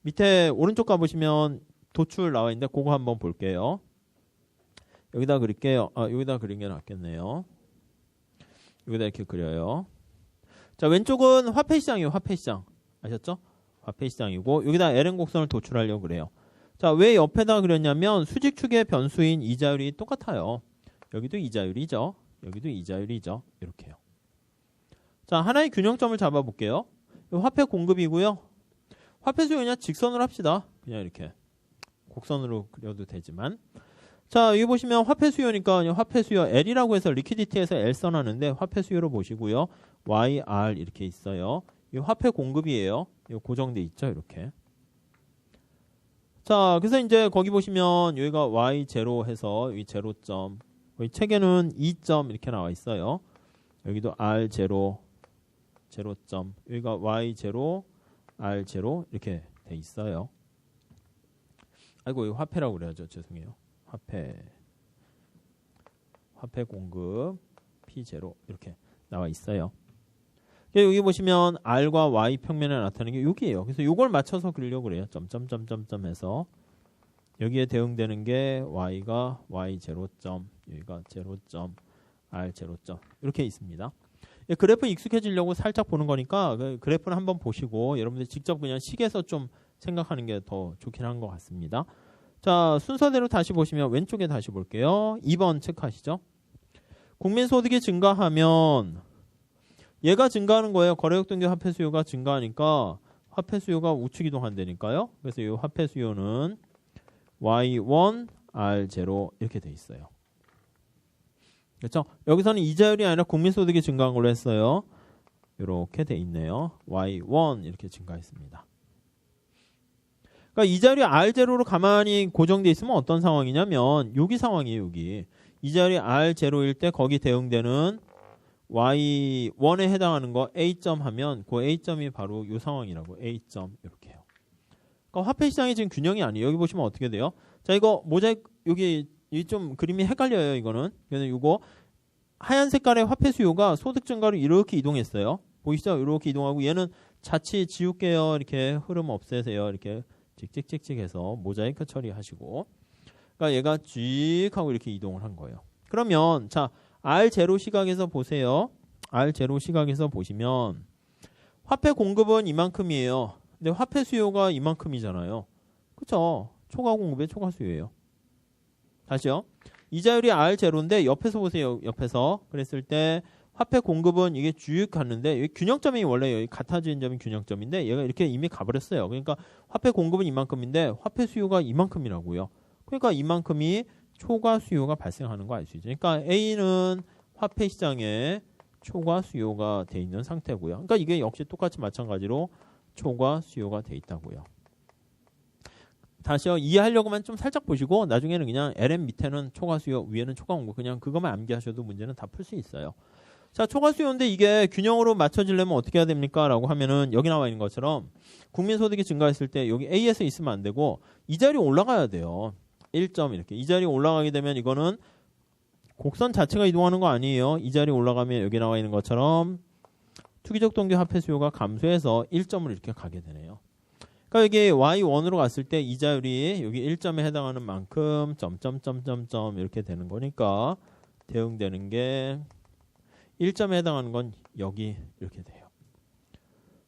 밑에 오른쪽 가보시면 도출 나와 있는데 그거 한번 볼게요. 여기다 그릴게요. 여기다 그린 게 낫겠네요. 여기다 이렇게 그려요. 자, 왼쪽은 화폐시장이에요. 화폐시장. 아셨죠? 화폐시장이고 여기다 LN 곡선을 도출하려고 그래요. 자, 왜 옆에다 그렸냐면 수직축의 변수인 이자율이 똑같아요. 여기도 이자율이죠. 여기도 이자율이죠. 이렇게요. 자, 하나의 균형점을 잡아볼게요. 화폐 공급이고요. 화폐 수요 그냥 직선으로 합시다. 그냥 이렇게 곡선으로 그려도 되지만. 자, 여기 보시면 화폐 수요니까 화폐 수요 L이라고 해서 리퀴디티에서 L 써놨는데 화폐 수요로 보시고요. YR 이렇게 있어요. 이 화폐 공급이에요. 이거 고정돼 있죠. 이렇게. 자, 그래서 이제 거기 보시면 여기가 Y0 해서 여기 제로점. 여기 책에는 2점 이렇게 나와 있어요. 여기도 R0, 제로점. 여기가 Y0, R0 이렇게 돼 있어요. 아이고, 이거 화폐라고 그래야죠. 죄송해요. 화폐 공급 P0 이렇게 나와 있어요. 여기 보시면 R과 Y 평면에 나타나는 게 여기예요. 그래서 이걸 맞춰서 그리려고 그래요. 점점점점점 해서 여기에 대응되는 게 Y가 Y0점, 여기가 0점, R0점 이렇게 있습니다. 그래프 익숙해지려고 살짝 보는 거니까 그래프는 한번 보시고 여러분들 직접 그냥 식에서 좀 생각하는 게 더 좋긴 한 것 같습니다. 자, 순서대로 다시 보시면 왼쪽에 다시 볼게요. 2번 체크하시죠. 국민소득이 증가하면 얘가 증가하는 거예요. 거래역 동기 화폐 수요가 증가하니까 화폐 수요가 우측 이동한다니까요. 그래서 이 화폐 수요는 Y1, R0 이렇게 돼 있어요. 그렇죠? 여기서는 이자율이 아니라 국민소득이 증가한 걸로 했어요. 이렇게 돼 있네요. Y1 이렇게 증가했습니다. 그러니까 이자율이 R0로 가만히 고정돼 있으면 어떤 상황이냐면 여기 상황이에요. 여기 이자율이 R0일 때 거기 대응되는 Y1에 해당하는 거 A점 하면 그 A점이 바로 이 상황이라고. A점 이렇게 해요. 그러니까 화폐시장이 지금 균형이 아니에요. 여기 보시면 어떻게 돼요? 자, 이거 모자이크 여기 이 좀 그림이 헷갈려요. 이거는. 그래서 이거 하얀 색깔의 화폐 수요가 소득 증가로 이렇게 이동했어요. 보이시죠? 이렇게 이동하고 얘는 자칫 지울게요. 이렇게 흐름 없애세요. 이렇게 찍찍찍찍해서 모자이크 처리하시고. 그러니까 얘가 쭉 하고 이렇게 이동을 한 거예요. 그러면 자 R0 시각에서 보세요. R0 시각에서 보시면 화폐 공급은 이만큼이에요. 근데 화폐 수요가 이만큼이잖아요. 그렇죠? 초과 공급의 초과 수요예요. 다시요. 이자율이 R0인데 옆에서 보세요. 옆에서 그랬을 때 화폐 공급은 이게 쭉 갔는데 여기 균형점이 원래 여기 같아지는 점이 균형점인데 얘가 이렇게 이미 가버렸어요. 그러니까 화폐 공급은 이만큼인데 화폐 수요가 이만큼이라고요. 그러니까 이만큼이 초과 수요가 발생하는 거 알 수 있죠. 그러니까 A는 화폐 시장에 초과 수요가 돼 있는 상태고요. 그러니까 이게 역시 똑같이 마찬가지로 초과 수요가 돼 있다고요. 다시요. 이해하려고만 좀 살짝 보시고 나중에는 그냥 LM 밑에는 초과 수요, 위에는 초과 공급 그냥 그것만 암기하셔도 문제는 다 풀 수 있어요. 자, 초과 수요인데 이게 균형으로 맞춰지려면 어떻게 해야 됩니까? 라고 하면은 여기 나와 있는 것처럼 국민소득이 증가했을 때 여기 A에서 있으면 안 되고 이 자리 올라가야 돼요. 1점 이렇게. 이 자리 올라가게 되면 이거는 곡선 자체가 이동하는 거 아니에요. 이 자리 올라가면 여기 나와 있는 것처럼 투기적 동기 화폐 수요가 감소해서 1점을 이렇게 가게 되네요. 그러니까 여기 Y1으로 갔을 때 이자율이 여기 1점에 해당하는 만큼 점점점점점 이렇게 되는 거니까 대응되는 게 1점에 해당하는 건 여기 이렇게 돼요.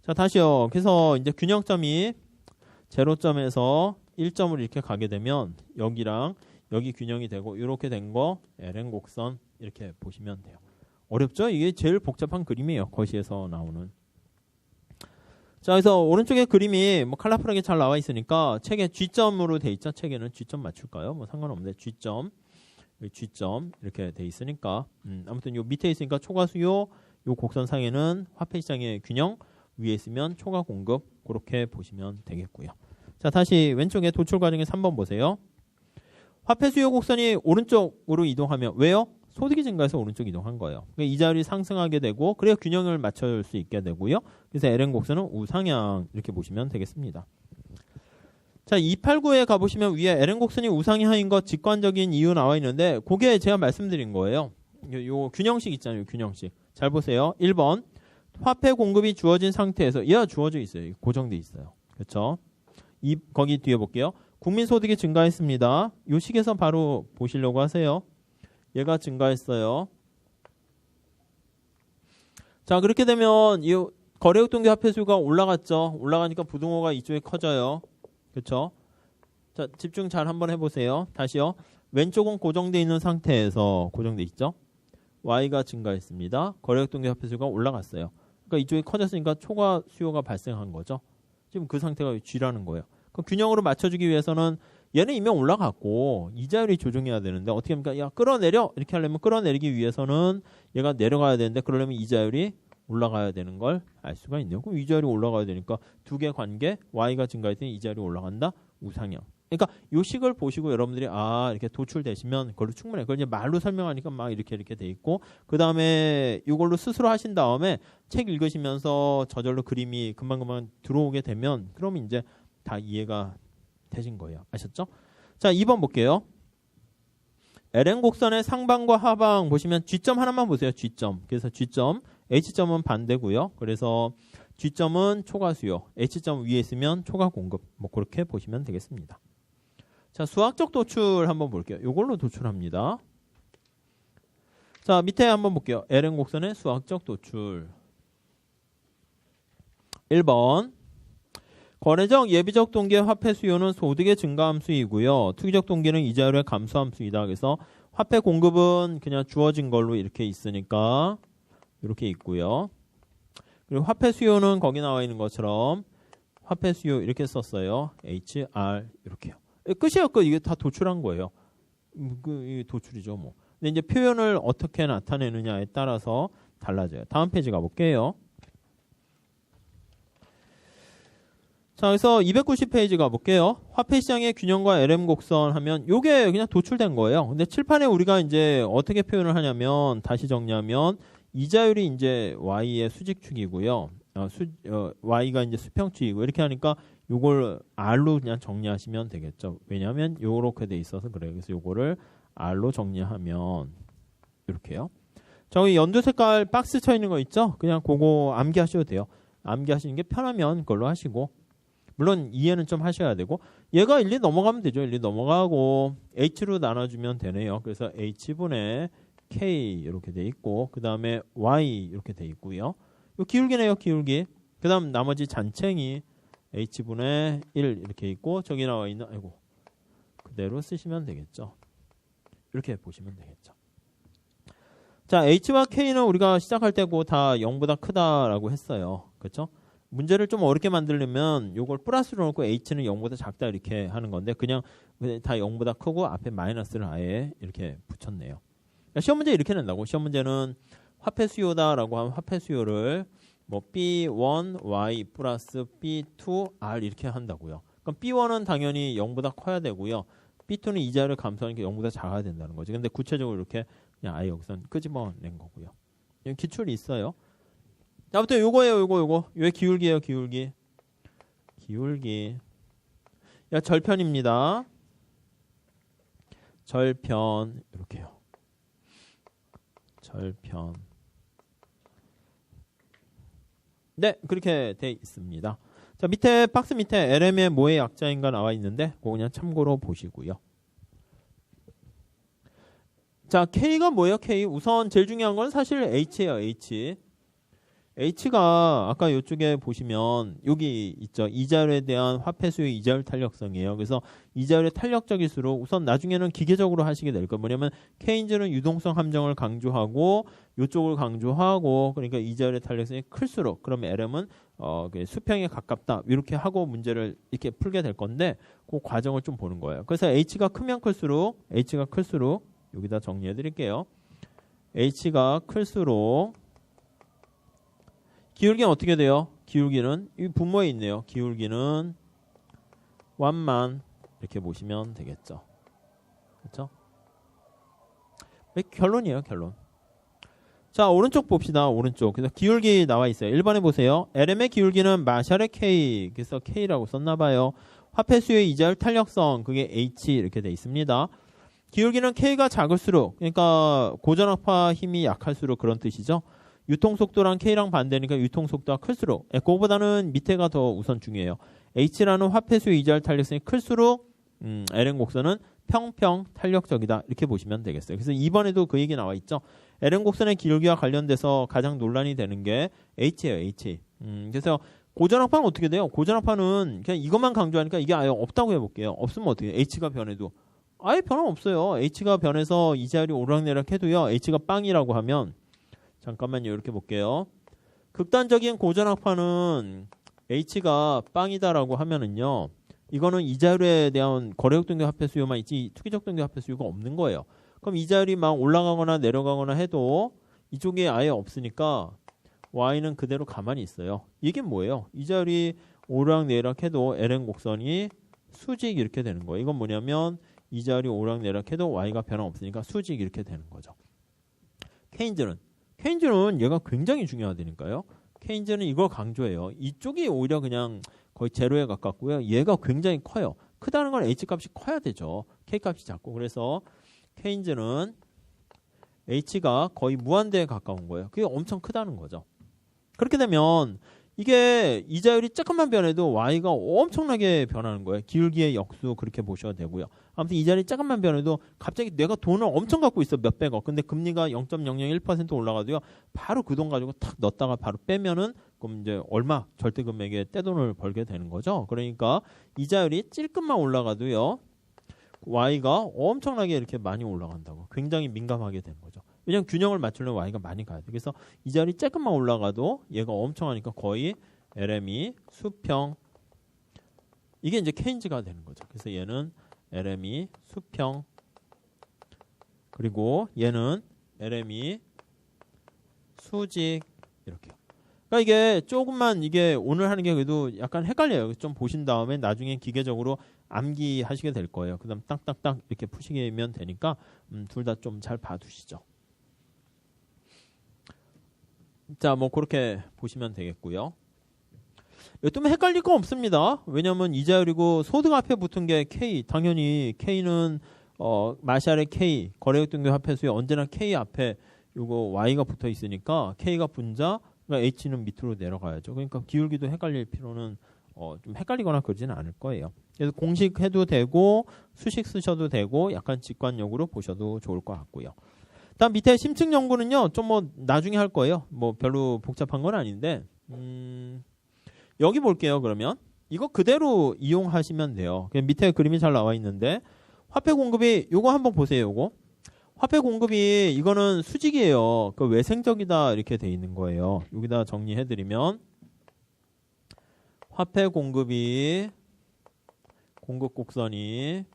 자, 다시요. 그래서 이제 균형점이 0점에서 1점으로 이렇게 가게 되면 여기랑 여기 균형이 되고 이렇게 된 거 LN 곡선 이렇게 보시면 돼요. 어렵죠? 이게 제일 복잡한 그림이에요. 거시에서 나오는. 자, 그래서 오른쪽에 그림이 뭐 컬러풀하게 잘 나와 있으니까 책에 G점으로 돼 있죠. 책에는 G점 맞출까요? 뭐 상관없는데 G점, 여기 G점 이렇게 돼 있으니까 아무튼 요 밑에 있으니까 초과 수요, 요 곡선 상에는 화폐 시장의 균형, 위에 있으면 초과 공급 그렇게 보시면 되겠고요. 자, 다시 왼쪽에 도출 과정에 3번 보세요. 화폐 수요 곡선이 오른쪽으로 이동하면 왜요? 소득이 증가해서 오른쪽 이동한 거예요. 그러니까 이자율이 상승하게 되고 그래야 균형을 맞출 수 있게 되고요. 그래서 LN 곡선은 우상향 이렇게 보시면 되겠습니다. 자, 289에 가보시면 위에 LN 곡선이 우상향인 것 직관적인 이유 나와 있는데 그게 제가 말씀드린 거예요. 요 균형식 있잖아요. 균형식. 잘 보세요. 1번 화폐 공급이 주어진 상태에서 얘가 주어져 있어요. 고정돼 있어요. 그렇죠? 거기 뒤에 볼게요. 국민소득이 증가했습니다. 요 식에서 바로 보시려고 하세요. 얘가 증가했어요. 자, 그렇게 되면 이 거래액동기 화폐 수가 올라갔죠. 올라가니까 부등호가 이쪽에 커져요. 그렇죠? 자, 집중 잘 한번 해보세요. 다시요. 왼쪽은 고정돼 있는 상태에서 고정돼 있죠. Y가 증가했습니다. 거래액동기 화폐 수가 올라갔어요. 그러니까 이쪽이 커졌으니까 초과 수요가 발생한 거죠. 지금 그 상태가 G라는 거예요. 그 균형으로 맞춰주기 위해서는 얘는 이미 올라갔고 이자율이 조정해야 되는데 어떻게 합니까? 야, 끌어내려 이렇게 하려면 끌어내리기 위해서는 얘가 내려가야 되는데 그러려면 이자율이 올라가야 되는 걸 알 수가 있네요. 그럼 이자율이 올라가야 되니까 두 개 관계 Y가 증가했더니 이자율이 올라간다. 우상향. 그러니까 요 식을 보시고 여러분들이 이렇게 도출되시면 그걸로 충분해. 그걸 이제 말로 설명하니까 막 이렇게 돼 있고 그 다음에 이걸로 스스로 하신 다음에 책 읽으시면서 저절로 그림이 금방금방 들어오게 되면 그럼 이제 다 이해가 되신 거예요. 아셨죠? 자, 2번 볼게요. LN 곡선의 상방과 하방 보시면 G점 하나만 보세요. G점. 그래서 G점, H점은 반대고요. 그래서 G점은 초과 수요, H점 위에 있으면 초과 공급. 뭐 그렇게 보시면 되겠습니다. 자, 수학적 도출 한번 볼게요. 이걸로 도출합니다. 자, 밑에 한번 볼게요. LN 곡선의 수학적 도출. 1번. 거래적 예비적 동기의 화폐 수요는 소득의 증가함수이고요. 투기적 동기는 이자율의 감소함수이다. 그래서 화폐 공급은 그냥 주어진 걸로 이렇게 있으니까 이렇게 있고요. 그리고 화폐 수요는 거기 나와 있는 것처럼 화폐 수요 이렇게 썼어요. HR 이렇게요. 끝이에요. 끝. 이게 다 도출한 거예요. 이게 도출이죠, 뭐. 근데 이제 표현을 어떻게 나타내느냐에 따라서 달라져요. 다음 페이지 가볼게요. 자, 그래서 290페이지 가볼게요. 화폐 시장의 균형과 LM 곡선 하면 요게 그냥 도출된 거예요. 근데 칠판에 우리가 이제 어떻게 표현을 하냐면 다시 정리하면 이자율이 이제 Y의 수직축이고요. Y가 이제 수평축이고 이렇게 하니까 요걸 R로 그냥 정리하시면 되겠죠. 왜냐하면 요렇게 돼 있어서 그래요. 그래서 요거를 R로 정리하면 이렇게요. 저기 연두 색깔 박스 쳐 있는 거 있죠? 그냥 그거 암기하셔도 돼요. 암기하시는 게 편하면 그걸로 하시고, 물론 이해는 좀 하셔야 되고, 얘가 1, 2 넘어가면 되죠. 1, 2 넘어가고 H로 나눠주면 되네요. 그래서 H분의 K 이렇게 돼 있고, 그 다음에 Y 이렇게 돼 있고요. 이 기울기네요, 기울기. 그 다음 나머지 잔챙이 H분의 1 이렇게 있고, 저기 나와 있는, 아이고, 그대로 쓰시면 되겠죠. 이렇게 보시면 되겠죠. 자, H와 K는 우리가 시작할 때고 다 0보다 크다라고 했어요. 그렇죠? 문제를 좀 어렵게 만들려면 이걸 플러스로 놓고 H는 0보다 작다 이렇게 하는 건데, 그냥 다 0보다 크고 앞에 마이너스를 아예 이렇게 붙였네요. 그러니까 시험 문제 이렇게 낸다고. 시험 문제는 화폐 수요다라고 하면 화폐 수요를 뭐 B1Y 플러스 B2R 이렇게 한다고요. 그럼 B1은 당연히 0보다 커야 되고요. B2는 이자를 감소하니까 0보다 작아야 된다는 거죠. 근데 구체적으로 이렇게 그냥 아예 여기서 끄집어낸 거고요. 여기 기출이 있어요. 아무튼 요거예요, 요거. 왜 기울기예요, 기울기. 기울기. 야, 절편입니다. 절편. 이렇게요. 절편. 네, 그렇게 돼 있습니다. 자, 밑에 박스 밑에 LM의 뭐의 약자인가 나와 있는데 그거 그냥 참고로 보시고요. 자, K가 뭐예요? K. 우선 제일 중요한 건 사실 H예요. H. H가 아까 이쪽에 보시면 여기 있죠. 이자율에 대한 화폐 수요 이자율 탄력성이에요. 그래서 이자율이 탄력적일수록 우선 나중에는 기계적으로 하시게 될 거예요. 뭐냐면 케인즈는 유동성 함정을 강조하고 이쪽을 강조하고, 그러니까 이자율의 탄력성이 클수록 그러면 LM은 수평에 가깝다 이렇게 하고 문제를 이렇게 풀게 될 건데, 그 과정을 좀 보는 거예요. 그래서 H가 크면 클수록 여기다 정리해 드릴게요. H가 클수록 기울기는 어떻게 돼요? 기울기는 이 분모에 있네요. 기울기는 1만 이렇게 보시면 되겠죠. 그렇죠? 결론이에요, 결론. 자, 오른쪽 봅시다. 오른쪽. 그래서 기울기 나와 있어요. 1번에 보세요. LM의 기울기는 마샬의 K. 그래서 K라고 썼나 봐요. 화폐 수요의 이자율 탄력성, 그게 H 이렇게 돼 있습니다. 기울기는 K가 작을수록, 그러니까 고전압화 힘이 약할수록 그런 뜻이죠. 유통속도랑 K랑 반대니까 유통속도가 클수록, 그거보다는 밑에가 더 우선 중요해요. H라는 화폐 수요 이자율 탄력성이 클수록 LM 곡선은 평평 탄력적이다 이렇게 보시면 되겠어요. 그래서 2번에도 그 얘기 나와 있죠. LM 곡선의 기울기와 관련돼서 가장 논란이 되는 게 H예요. H. 그래서 고전압파는 어떻게 돼요? 고전압파는 그냥 이것만 강조하니까 이게 아예 없다고 해볼게요. 없으면 어떻게 해요? H가 변해도 아예 변화 없어요. H가 변해서 이자율이 오락내락 해도요. H가 빵이라고 하면, 잠깐만요. 이렇게 볼게요. 극단적인 고전압파는 H가 빵이다라고 하면은요. 이거는 이자율에 대한 거래역 동계 화폐 수요만 있지 투기적 동계 화폐 수요가 없는 거예요. 그럼 이자율이 막 올라가거나 내려가거나 해도 이쪽에 아예 없으니까 Y는 그대로 가만히 있어요. 이게 뭐예요? 이자율이 오락내락 해도 LM 곡선이 수직 이렇게 되는 거예요. 이건 뭐냐면 이자율이 오락내락 해도 Y가 변화 없으니까 수직 이렇게 되는 거죠. 케인즈는 얘가 굉장히 중요하다니까요. 케인즈는 이걸 강조해요. 이쪽이 오히려 그냥 거의 제로에 가깝고요. 얘가 굉장히 커요. 크다는 건 H값이 커야 되죠. K값이 작고. 그래서 케인즈는 H가 거의 무한대에 가까운 거예요. 그게 엄청 크다는 거죠. 그렇게 되면 이게 이자율이 조금만 변해도 Y가 엄청나게 변하는 거예요. 기울기의 역수 그렇게 보셔도 되고요. 아무튼 이자율이 조금만 변해도 갑자기 내가 돈을 엄청 갖고 있어, 몇백억. 근데 금리가 0.001% 올라가도요. 바로 그 돈 가지고 탁 넣었다가 바로 빼면은 그럼 이제 얼마 절대 금액의 떼돈을 벌게 되는 거죠. 그러니까 이자율이 찔끔만 올라가도요. Y가 엄청나게 이렇게 많이 올라간다고. 굉장히 민감하게 되는 거죠. 왜냐면 균형을 맞추려면 Y가 많이 가야 돼. 그래서 이자율이 조금만 올라가도 얘가 엄청 하니까 거의 LM이 수평, 이게 이제 케인즈가 되는 거죠. 그래서 얘는 LM이 수평, 그리고 얘는 LM이 수직 이렇게. 그러니까 이게 조금만 이게 오늘 하는 게 그래도 약간 헷갈려요. 좀 보신 다음에 나중에 기계적으로 암기하시게 될 거예요. 그다음 딱딱딱 이렇게 푸시면 되니까 둘 다 좀 잘 봐두시죠. 자, 뭐 그렇게 보시면 되겠고요. 또 헷갈릴 거 없습니다. 왜냐하면 이자율이고 소득 앞에 붙은 게 K, 당연히 K는 마샬의 K, 거래액 등교 화폐수에 언제나 K 앞에 요거 Y가 붙어 있으니까 K가 분자, 그러니까 H는 밑으로 내려가야죠. 그러니까 기울기도 헷갈릴 필요는 좀 헷갈리거나 그러지는 않을 거예요. 그래서 공식 해도 되고 수식 쓰셔도 되고 약간 직관적으로 보셔도 좋을 것 같고요. 다음 밑에 심층 연구는요. 좀 뭐 나중에 할 거예요. 뭐 별로 복잡한 건 아닌데 여기 볼게요. 그러면 이거 그대로 이용하시면 돼요. 밑에 그림이 잘 나와 있는데 화폐 공급이 요거 한번 보세요. 요거 화폐 공급이 이거는 수직이에요. 그 외생적이다 이렇게 돼 있는 거예요. 여기다 정리해드리면 화폐 공급이 공급 곡선이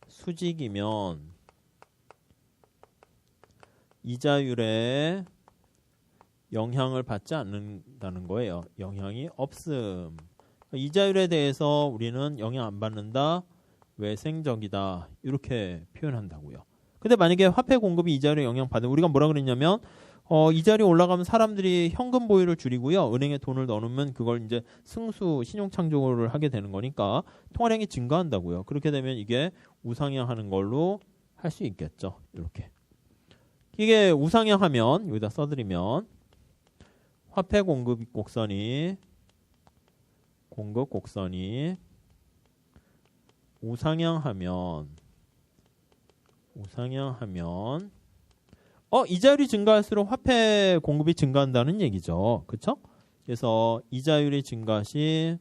수직이면 이자율에 영향을 받지 않는다는 거예요. 영향이 없음. 이자율에 대해서 우리는 영향 안 받는다. 외생적이다. 이렇게 표현한다고요. 근데 만약에 화폐 공급이 이자율에 영향 받으면 우리가 뭐라 그랬냐면 이자율이 올라가면 사람들이 현금 보유를 줄이고요. 은행에 돈을 넣으면 그걸 이제 승수 신용창조를 하게 되는 거니까 통화량이 증가한다고요. 그렇게 되면 이게 우상향하는 걸로 할 수 있겠죠. 이렇게. 이게 우상향하면 여기다 써드리면 화폐 공급 곡선이 우상향하면 이자율이 증가할수록 화폐 공급이 증가한다는 얘기죠. 그렇죠? 그래서 이자율이 증가시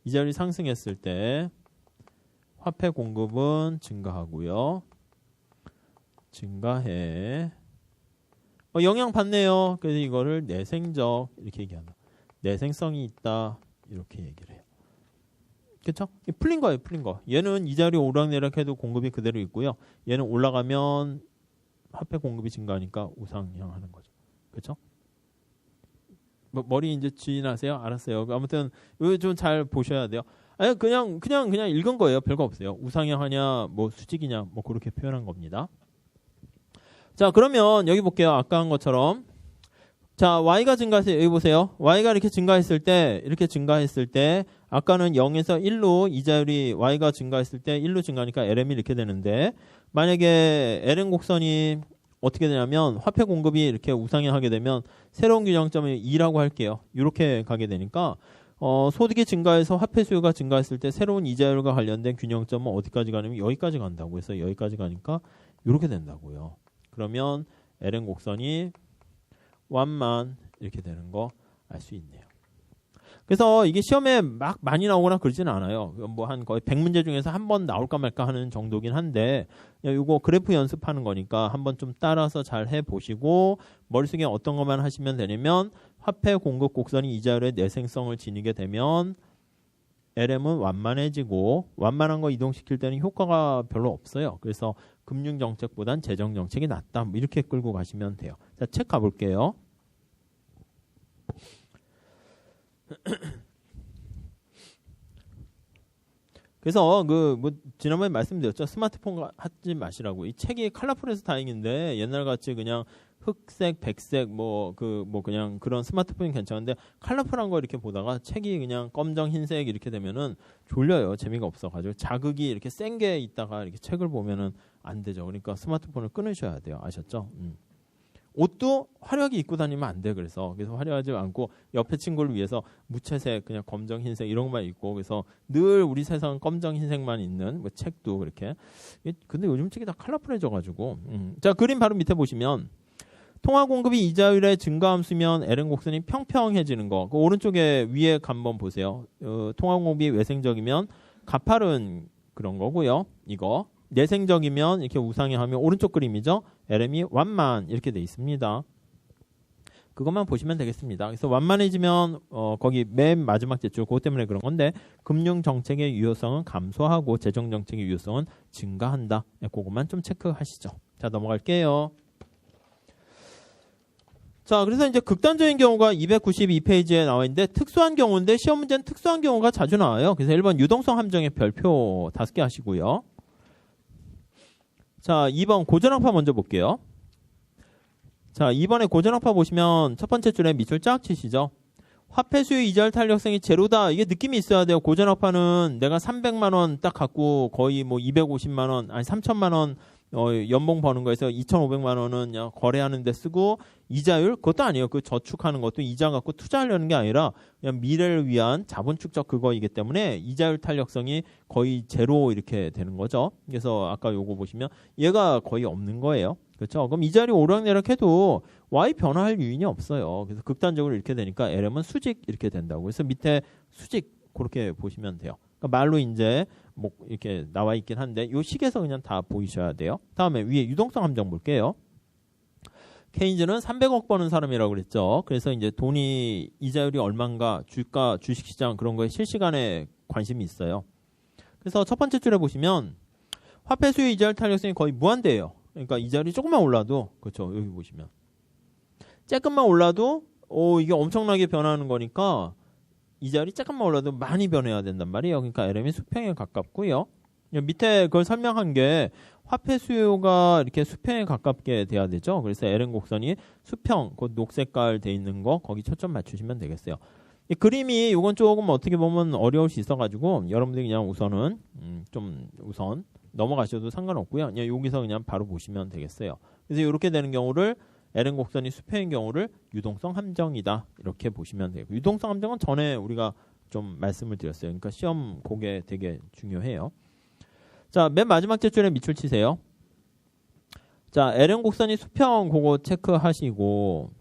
이자율이 상승했을 때 화폐 공급은 증가하고요. 증가해. 영향 받네요. 그래서 이거를 내생적 이렇게 얘기한다. 내생성이 있다. 이렇게 얘기를 해요. 그렇죠? 풀린 거예요. 풀린 거. 얘는 이자율이 오락내락해도 공급이 그대로 있고요. 얘는 올라가면 화폐 공급이 증가하니까 우상향하는 거죠. 그렇죠? 머리 이제 지나세요? 알았어요. 아무튼 이거 좀 잘 보셔야 돼요. 아니 그냥 읽은 거예요. 별거 없어요. 우상향하냐 뭐 수직이냐 뭐 그렇게 표현한 겁니다. 자, 그러면 여기 볼게요. 아까 한 것처럼 자, y가 증가했어요. 여기 보세요. y가 이렇게 증가했을 때 아까는 0에서 1로 이자율이 y가 증가했을 때 1로 증가하니까 LM이 이렇게 되는데 만약에 LM 곡선이 어떻게 되냐면 화폐 공급이 이렇게 우상향하게 되면 새로운 균형점을 2라고 할게요. 이렇게 가게 되니까 소득이 증가해서 화폐 수요가 증가했을 때 새로운 이자율과 관련된 균형점은 어디까지 가냐면 여기까지 간다고 해서 여기까지 가니까 이렇게 된다고요. 그러면 LM 곡선이 완만 이렇게 되는 거 알 수 있네요. 그래서 이게 시험에 막 많이 나오거나 그러지는 않아요. 뭐 한 거의 100문제 중에서 한 번 나올까 말까 하는 정도긴 한데 이거 그래프 연습하는 거니까 한번 좀 따라서 잘 해보시고 머릿속에 어떤 것만 하시면 되냐면 화폐 공급 곡선이 이자율의 내생성을 지니게 되면 LM은 완만해지고 완만한 거 이동시킬 때는 효과가 별로 없어요. 그래서 금융정책보단 재정정책이 낫다. 이렇게 끌고 가시면 돼요. 자, 책 가볼게요. 그래서 지난번에 말씀드렸죠. 스마트폰 하지 마시라고. 이 책이 컬러풀해서 다행인데 옛날같이 그냥 흑색, 백색 그냥 그런 스마트폰이 괜찮은데 컬러풀한 거 이렇게 보다가 책이 그냥 검정, 흰색 이렇게 되면은 졸려요. 재미가 없어가지고 자극이 이렇게 센 게 있다가 이렇게 책을 보면은 안 되죠. 그러니까 스마트폰을 끊으셔야 돼요. 아셨죠? 옷도 화려하게 입고 다니면 안 돼. 그래서 화려하지 않고 옆에 친구를 위해서 무채색 그냥 검정 흰색 이런 것만 입고 그래서 늘 우리 세상은 검정 흰색만 있는 책도 그렇게. 근데 요즘 책이 다 컬러풀해져가지고. 자, 그림 바로 밑에 보시면 통화 공급이 이자율의 증가함수면 LM 곡선이 평평해지는 거. 그 오른쪽에 위에 한번 보세요. 통화 공급이 외생적이면 가파른 그런 거고요. 이거. 내생적이면 이렇게 우상향하면 오른쪽 그림이죠. LM이 완만 이렇게 돼 있습니다. 그것만 보시면 되겠습니다. 그래서 완만해지면 거기 맨 마지막 제출 그것 때문에 그런 건데 금융정책의 유효성은 감소하고 재정정책의 유효성은 증가한다. 그것만 좀 체크하시죠. 자, 넘어갈게요. 자, 그래서 이제 극단적인 경우가 292페이지에 나와 있는데 특수한 경우인데 시험 문제는 특수한 경우가 자주 나와요. 그래서 1번 유동성 함정의 별표 5개 하시고요. 자, 2번 고전학파 먼저 볼게요. 자, 2번에 고전학파 보시면 첫 번째 줄에 밑줄 쫙 치시죠. 화폐 수요 이자율 탄력성이 제로다. 이게 느낌이 있어야 돼요. 고전학파는 내가 300만 원 딱 갖고 거의 뭐 250만 원, 아니 3천만 원 연봉 버는 거에서 2,500만 원은 그냥 거래하는 데 쓰고 이자율 그것도 아니에요. 그 저축하는 것도 이자 갖고 투자하려는 게 아니라 그냥 미래를 위한 자본 축적 그거이기 때문에 이자율 탄력성이 거의 제로 이렇게 되는 거죠. 그래서 아까 요거 보시면 얘가 거의 없는 거예요. 그렇죠? 그럼 이자율이 오락내락해도 Y 변화할 요인이 없어요. 그래서 극단적으로 이렇게 되니까 LM은 수직 이렇게 된다고. 그래서 밑에 수직 그렇게 보시면 돼요. 그러니까 말로 이제 뭐 이렇게 나와 있긴 한데 이 식에서 그냥 다 보이셔야 돼요. 다음에 위에 유동성 함정 볼게요. 케인즈는 300억 버는 사람이라고 그랬죠. 그래서 이제 돈이 이자율이 얼마인가 주가 주식시장 그런 거에 실시간에 관심이 있어요. 그래서 첫 번째 줄에 보시면 화폐 수요 이자율 탄력성이 거의 무한대예요. 그러니까 이자율이 조금만 올라도 그렇죠. 여기 보시면 조금만 올라도 이게 엄청나게 변하는 거니까 이자율이 조금만 올라도 많이 변해야 된단 말이에요. 그러니까 LM이 수평에 가깝고요. 밑에 그걸 설명한 게 화폐 수요가 이렇게 수평에 가깝게 돼야 되죠. 그래서 LM 곡선이 수평, 그 녹색깔 돼 있는 거 거기 초점 맞추시면 되겠어요. 이 그림이 이건 조금 어떻게 보면 어려울 수 있어가지고 여러분들이 그냥 우선은 좀 우선 넘어가셔도 상관없고요. 그냥 여기서 그냥 바로 보시면 되겠어요. 그래서 이렇게 되는 경우를 LM 곡선이 수평인 경우를 유동성 함정이다 이렇게 보시면 되고 유동성 함정은 전에 우리가 좀 말씀을 드렸어요. 그러니까 시험 그게 되게 중요해요. 자, 맨 마지막 제줄에 밑줄 치세요. 자, LM 곡선이 수평 그거 체크하시고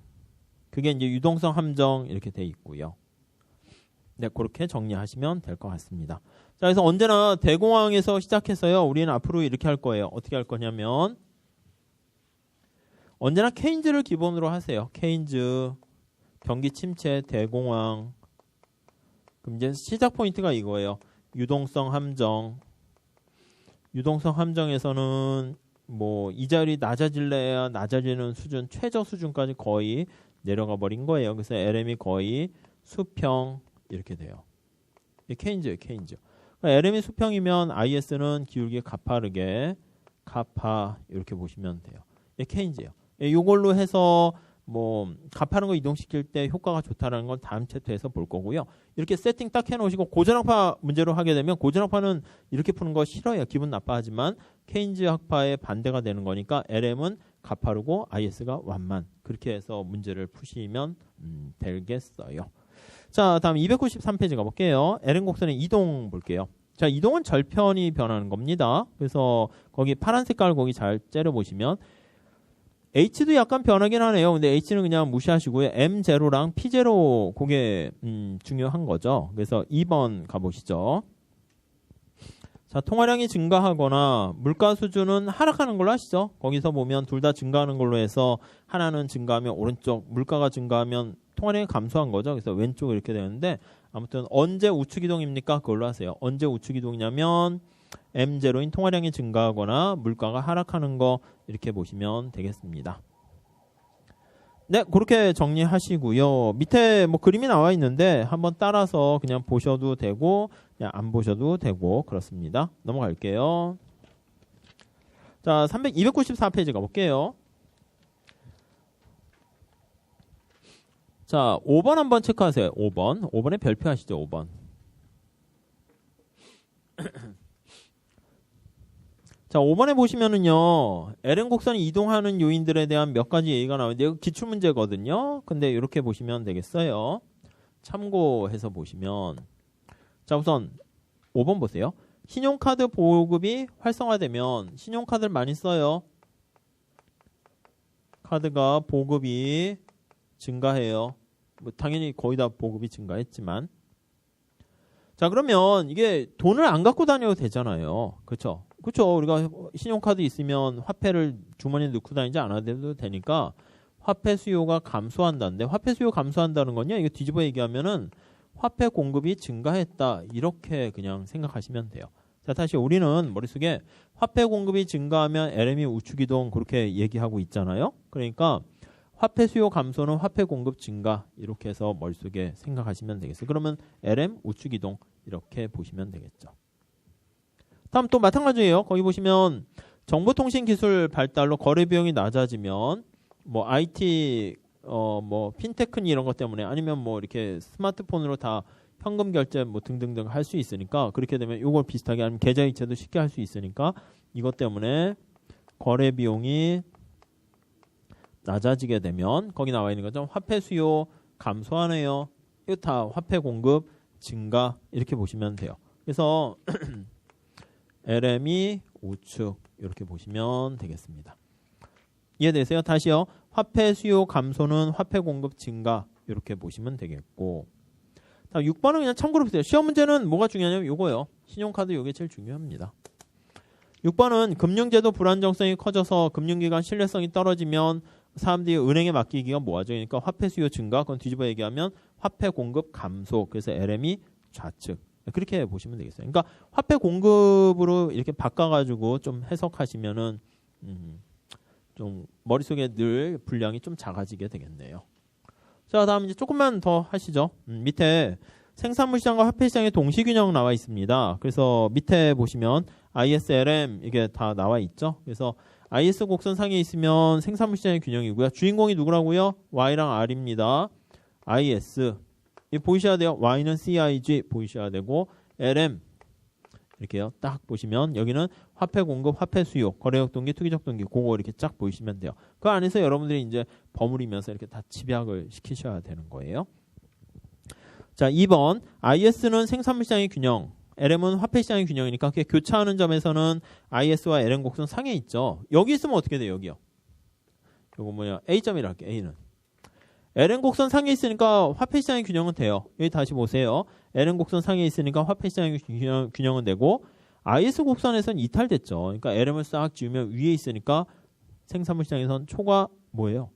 그게 이제 유동성 함정 이렇게 돼 있고요. 네, 그렇게 정리하시면 될 것 같습니다. 자, 그래서 언제나 대공황에서 시작해서요. 우리는 앞으로 이렇게 할 거예요. 어떻게 할 거냐면 언제나 케인즈를 기본으로 하세요. 케인즈, 경기 침체, 대공황. 그럼 이제 시작 포인트가 이거예요. 유동성 함정. 유동성 함정에서는 뭐 이자율이 낮아질래야 낮아지는 수준, 최저 수준까지 거의 내려가 버린 거예요. 그래서 LM이 거의 수평 이렇게 돼요. 이게 케인즈예요, 케인즈. 그러니까 LM이 수평이면 IS는 기울기 가파르게 가파 이렇게 보시면 돼요. 이게 케인즈예요. 이걸로 해서 뭐 가파른 거 이동시킬 때 효과가 좋다는 건 다음 챕터에서 볼 거고요. 이렇게 세팅 딱 해놓으시고 고전학파 문제로 하게 되면 고전학파는 이렇게 푸는 거 싫어요. 기분 나빠하지만 케인즈 학파의 반대가 되는 거니까 LM은 가파르고 IS가 완만 그렇게 해서 문제를 푸시면 되겠어요. 자, 다음 293페이지 가볼게요. LM 곡선의 이동 볼게요. 자, 이동은 절편이 변하는 겁니다. 그래서 거기 파란 색깔 거기 잘 째려보시면 H도 약간 변하긴 하네요. 근데 H는 그냥 무시하시고요. M0랑 P0 그게 중요한 거죠. 그래서 2번 가보시죠. 자, 통화량이 증가하거나 물가 수준은 하락하는 걸로 아시죠? 거기서 보면 둘 다 증가하는 걸로 해서 하나는 증가하면 오른쪽, 물가가 증가하면 통화량이 감소한 거죠. 그래서 왼쪽 이렇게 되는데 아무튼 언제 우측 이동입니까? 그걸로 하세요. 언제 우측 이동이냐면 M0인 통화량이 증가하거나 물가가 하락하는 거 이렇게 보시면 되겠습니다. 네, 그렇게 정리하시고요. 밑에 뭐 그림이 나와 있는데 한번 따라서 그냥 보셔도 되고 그냥 안 보셔도 되고 그렇습니다. 넘어갈게요. 자, 294페이지 가볼게요. 자, 5번 한번 체크하세요. 5번에 별표하시죠. 5번. 자, 5번에 보시면은요, LM 곡선이 이동하는 요인들에 대한 몇 가지 얘기가 나오는데, 이거 기출문제거든요. 근데 이렇게 보시면 되겠어요. 참고해서 보시면. 자, 우선 5번 보세요. 신용카드 보급이 활성화되면 신용카드를 많이 써요. 카드가 보급이 증가해요. 뭐 당연히 거의 다 보급이 증가했지만. 자, 그러면 이게 돈을 안 갖고 다녀도 되잖아요. 그렇죠? 그렇죠. 우리가 신용카드 있으면 화폐를 주머니에 넣고 다니지 않아도 되니까 화폐 수요가 감소한다는데 화폐 수요 감소한다는 건요. 이거 뒤집어 얘기하면은 화폐 공급이 증가했다. 이렇게 그냥 생각하시면 돼요. 자, 다시 우리는 머릿속에 화폐 공급이 증가하면 LM이 우측 이동 그렇게 얘기하고 있잖아요. 그러니까 화폐 수요 감소는 화폐 공급 증가 이렇게 해서 머릿속에 생각하시면 되겠어요. 그러면 LM 우측 이동 이렇게 보시면 되겠죠. 다음 또 마찬가지예요. 거기 보시면 정보통신 기술 발달로 거래 비용이 낮아지면 뭐 IT 뭐 핀테크니 이런 것 때문에 아니면 뭐 이렇게 스마트폰으로 다 현금 결제 뭐 등등등 할 수 있으니까 그렇게 되면 이걸 비슷하게 아니면 계좌 이체도 쉽게 할 수 있으니까 이것 때문에 거래 비용이 낮아지게 되면 거기 나와 있는 거죠. 화폐 수요 감소하네요. 이거 다 화폐 공급 증가 이렇게 보시면 돼요. 그래서 LM이 우측 이렇게 보시면 되겠습니다. 이해되세요? 다시요. 화폐 수요 감소는 화폐 공급 증가 이렇게 보시면 되겠고 다음 6번은 그냥 참고로 보세요. 시험 문제는 뭐가 중요하냐면 요거예요. 신용카드 요게 제일 중요합니다. 6번은 금융제도 불안정성이 커져서 금융기관 신뢰성이 떨어지면 사람들이 은행에 맡기기가 뭐하죠? 그러니까 화폐 수요 증가, 그건 뒤집어 얘기하면 화폐 공급 감소. 그래서 LM이 좌측. 그렇게 보시면 되겠어요. 그러니까 화폐 공급으로 이렇게 바꿔가지고 좀 해석하시면은 좀 머릿속에 늘 분량이 좀 작아지게 되겠네요. 자, 다음 이제 조금만 더 하시죠. 밑에 생산물 시장과 화폐 시장의 동시 균형 나와 있습니다. 그래서 밑에 보시면 ISLM 이게 다 나와 있죠. 그래서 IS 곡선 상에 있으면 생산물 시장의 균형이고요. 주인공이 누구라고요? Y랑 R입니다. IS 이 보이셔야 돼요. Y는 CIG 보이셔야 되고 LM 이렇게요. 딱 보시면 여기는 화폐 공급, 화폐 수요, 거래역 동기, 투기적 동기 그거 이렇게 쫙 보이시면 돼요. 그 안에서 여러분들이 이제 버무리면서 이렇게 다 집약을 시키셔야 되는 거예요. 자, 2번 IS는 생산물 시장의 균형, LM은 화폐 시장의 균형이니까 그게 교차하는 점에서는 IS와 LM 곡선 상에 있죠. 여기 있으면 어떻게 돼요? 여기요. 요거 뭐냐? A점이라 할게요. A는. LM 곡선 상에 있으니까 화폐 시장의 균형은 돼요. 여기 다시 보세요. LM 곡선 상에 있으니까 화폐 시장의 균형은 되고 IS 곡선에서는 이탈됐죠. 그러니까 LM을 싹 지우면 위에 있으니까 생산물 시장에서는 초과 뭐예요?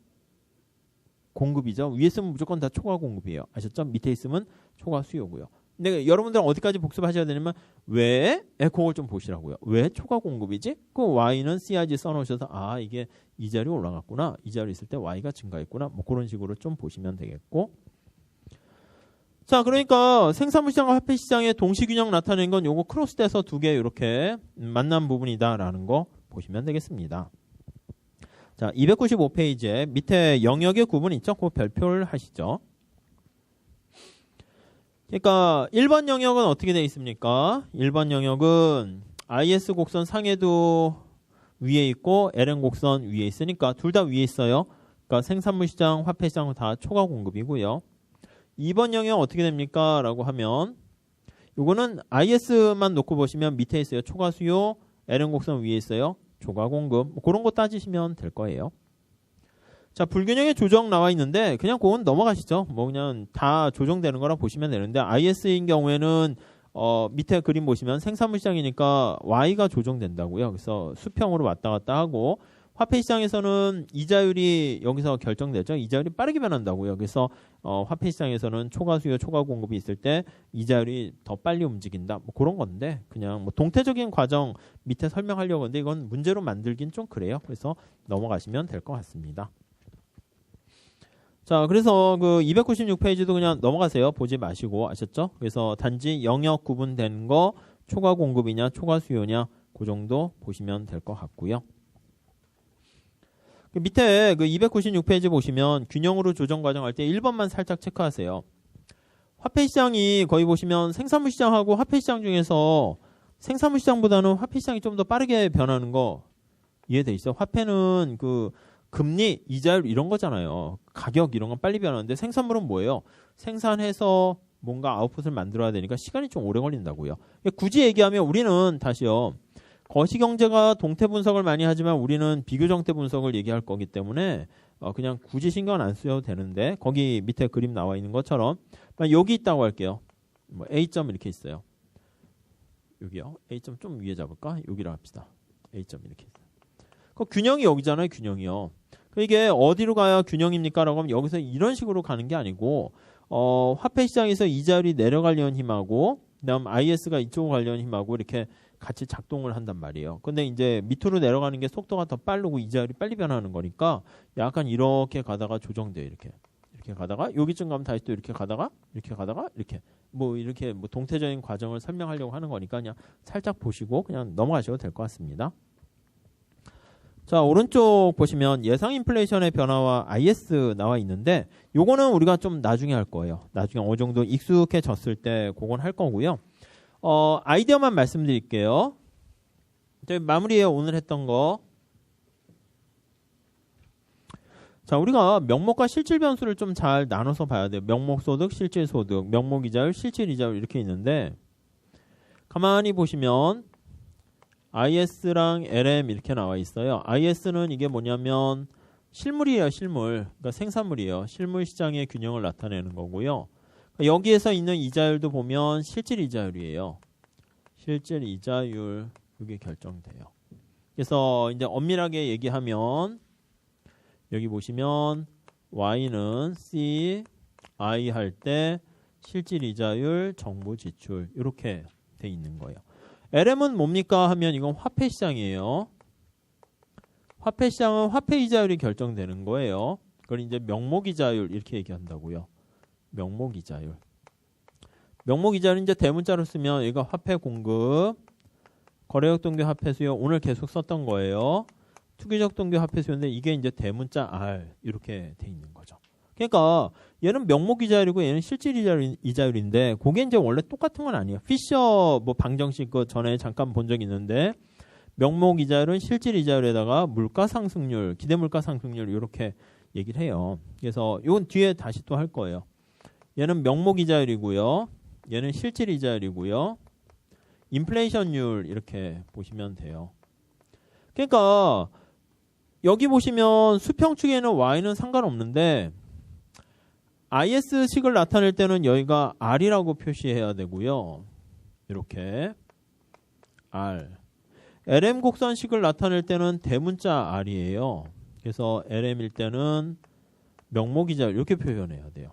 공급이죠. 위에 있으면 무조건 다 초과 공급이에요. 아셨죠? 밑에 있으면 초과 수요고요. 근데 여러분들은 어디까지 복습하셔야 되냐면 왜? 그걸 좀 보시라고요. 왜 초과 공급이지? 그 Y는 CIG 써놓으셔서 아 이게 이 자리 올라갔구나. 이 자리 있을 때 Y가 증가했구나. 뭐 그런 식으로 좀 보시면 되겠고. 자, 그러니까 생산물 시장과 화폐 시장의 동시균형 나타내는 건 요거 크로스돼서 두 개 이렇게 만난 부분이다라는 거 보시면 되겠습니다. 자, 295페이지에 밑에 영역의 구분 있죠? 그 별표를 하시죠. 그러니까 1번 영역은 어떻게 되어 있습니까? 1번 영역은 IS 곡선 상에도 위에 있고 LM 곡선 위에 있으니까 둘 다 위에 있어요. 그러니까 생산물 시장, 화폐 시장은 다 초과 공급이고요. 2번 영역 어떻게 됩니까? 라고 하면 요거는 IS만 놓고 보시면 밑에 있어요. 초과 수요, LM 곡선 위에 있어요. 초과 공급. 뭐 그런 거 따지시면 될 거예요. 자, 불균형의 조정 나와 있는데 그냥 그건 넘어가시죠. 뭐 그냥 다 조정되는 거라 보시면 되는데 IS인 경우에는 밑에 그림 보시면 생산물 시장이니까 Y가 조정된다고요. 그래서 수평으로 왔다 갔다 하고 화폐 시장에서는 이자율이 여기서 결정되죠. 이자율이 빠르게 변한다고요. 그래서 화폐 시장에서는 초과 수요, 초과 공급이 있을 때 이자율이 더 빨리 움직인다. 뭐 그런 건데 그냥 뭐 동태적인 과정 밑에 설명하려고 하는데 이건 문제로 만들긴 좀 그래요. 그래서 넘어가시면 될 것 같습니다. 자, 그래서 그 296페이지도 그냥 넘어가세요. 보지 마시고 아셨죠? 그래서 단지 영역 구분된 거 초과 공급이냐 초과 수요냐 그 정도 보시면 될 것 같고요. 그 밑에 그 296페이지 보시면 균형으로 조정 과정할 때 1번만 살짝 체크하세요. 화폐 시장이 거의 보시면 생산물 시장하고 화폐 시장 중에서 생산물 시장보다는 화폐 시장이 좀 더 빠르게 변하는 거 이해돼 있어요? 화폐는 그 금리, 이자율 이런 거잖아요. 가격 이런 건 빨리 변하는데 생산물은 뭐예요? 생산해서 뭔가 아웃풋을 만들어야 되니까 시간이 좀 오래 걸린다고요. 굳이 얘기하면 우리는 다시요. 거시경제가 동태 분석을 많이 하지만 우리는 비교정태 분석을 얘기할 거기 때문에 그냥 굳이 신경 안 쓰셔도 되는데 거기 밑에 그림 나와 있는 것처럼 여기 있다고 할게요. 뭐 A점 이렇게 있어요. 여기요. A점 좀 위에 잡을까? 여기로 합시다. A점 이렇게 있어요. 그 균형이 여기잖아요. 균형이요. 이게 어디로 가야 균형입니까? 라고 하면 여기서 이런 식으로 가는 게 아니고 화폐 시장에서 이자율이 내려가려는 힘하고 그다음 IS가 이쪽으로 가려는 힘하고 이렇게 같이 작동을 한단 말이에요. 근데 이제 밑으로 내려가는 게 속도가 더 빠르고 이자율이 빨리 변하는 거니까 약간 이렇게 가다가 조정돼요. 이렇게 가다가 여기쯤 가면 다시 또 이렇게 가다가 이렇게 뭐 동태적인 과정을 설명하려고 하는 거니까 그냥 살짝 보시고 그냥 넘어가셔도 될 것 같습니다. 자, 오른쪽 보시면 예상 인플레이션의 변화와 IS 나와 있는데 요거는 우리가 좀 나중에 할 거예요. 나중에 어느 정도 익숙해졌을 때 그건 할 거고요. 아이디어만 말씀드릴게요. 저희 마무리에 오늘 했던 거. 자, 우리가 명목과 실질 변수를 좀 잘 나눠서 봐야 돼요. 명목 소득, 실질 소득, 명목 이자율, 실질 이자율 이렇게 있는데 가만히 보시면 IS랑 LM 이렇게 나와 있어요. IS는 이게 뭐냐면 실물이에요, 실물. 그러니까 생산물이에요. 실물 시장의 균형을 나타내는 거고요. 여기에서 있는 이자율도 보면 실질 이자율이에요. 실질 이자율 이게 결정돼요. 그래서 이제 엄밀하게 얘기하면 여기 보시면 Y는 C, I 할 때 실질 이자율, 정부 지출 이렇게 돼 있는 거예요. LM은 뭡니까 하면 이건 화폐 시장이에요. 화폐 시장은 화폐 이자율이 결정되는 거예요. 그걸 이제 명목 이자율 이렇게 얘기한다고요. 명목 이자율. 명목 이자율은 이제 대문자로 쓰면 얘가 화폐 공급, 거래역 동기 화폐 수요 오늘 계속 썼던 거예요. 투기적 동기 화폐 수요인데 이게 이제 대문자 R 이렇게 돼 있는 거죠. 그러니까 얘는 명목 이자율이고 얘는 실질 이자율인데 그게 이제 원래 똑같은 건 아니에요. 피셔 뭐 방정식 그 전에 잠깐 본 적 있는데 명목 이자율은 실질 이자율에다가 물가 상승률, 기대 물가 상승률 이렇게 얘기를 해요. 그래서 이건 뒤에 다시 또 할 거예요. 얘는 명목 이자율이고요. 얘는 실질 이자율이고요. 인플레이션율 이렇게 보시면 돼요. 그러니까 여기 보시면 수평축에는 Y는 상관없는데 IS식을 나타낼 때는 여기가 R이라고 표시해야 되고요. 이렇게 R. LM 곡선식을 나타낼 때는 대문자 R이에요. 그래서 LM일 때는 명목이자율 이렇게 표현해야 돼요.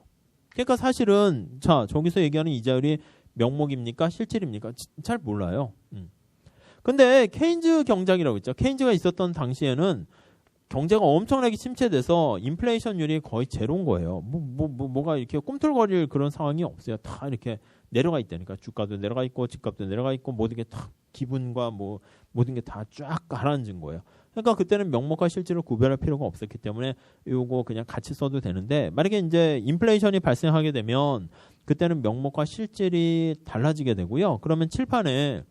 그러니까 사실은 자 저기서 얘기하는 이자율이 명목입니까? 실질입니까? 잘 몰라요. 근데 케인즈 경작이라고 있죠. 케인즈가 있었던 당시에는 경제가 엄청나게 침체돼서 인플레이션율이 거의 제로인 거예요. 뭐가 이렇게 꿈틀거릴 그런 상황이 없어요. 다 이렇게 내려가 있다니까. 주가도 내려가 있고 집값도 내려가 있고 모든 게 다 기분과 뭐 모든 게 다 쫙 가라앉은 거예요. 그러니까 그때는 명목과 실질을 구별할 필요가 없었기 때문에 이거 그냥 같이 써도 되는데 만약에 이제 인플레이션이 발생하게 되면 그때는 명목과 실질이 달라지게 되고요. 그러면 칠판에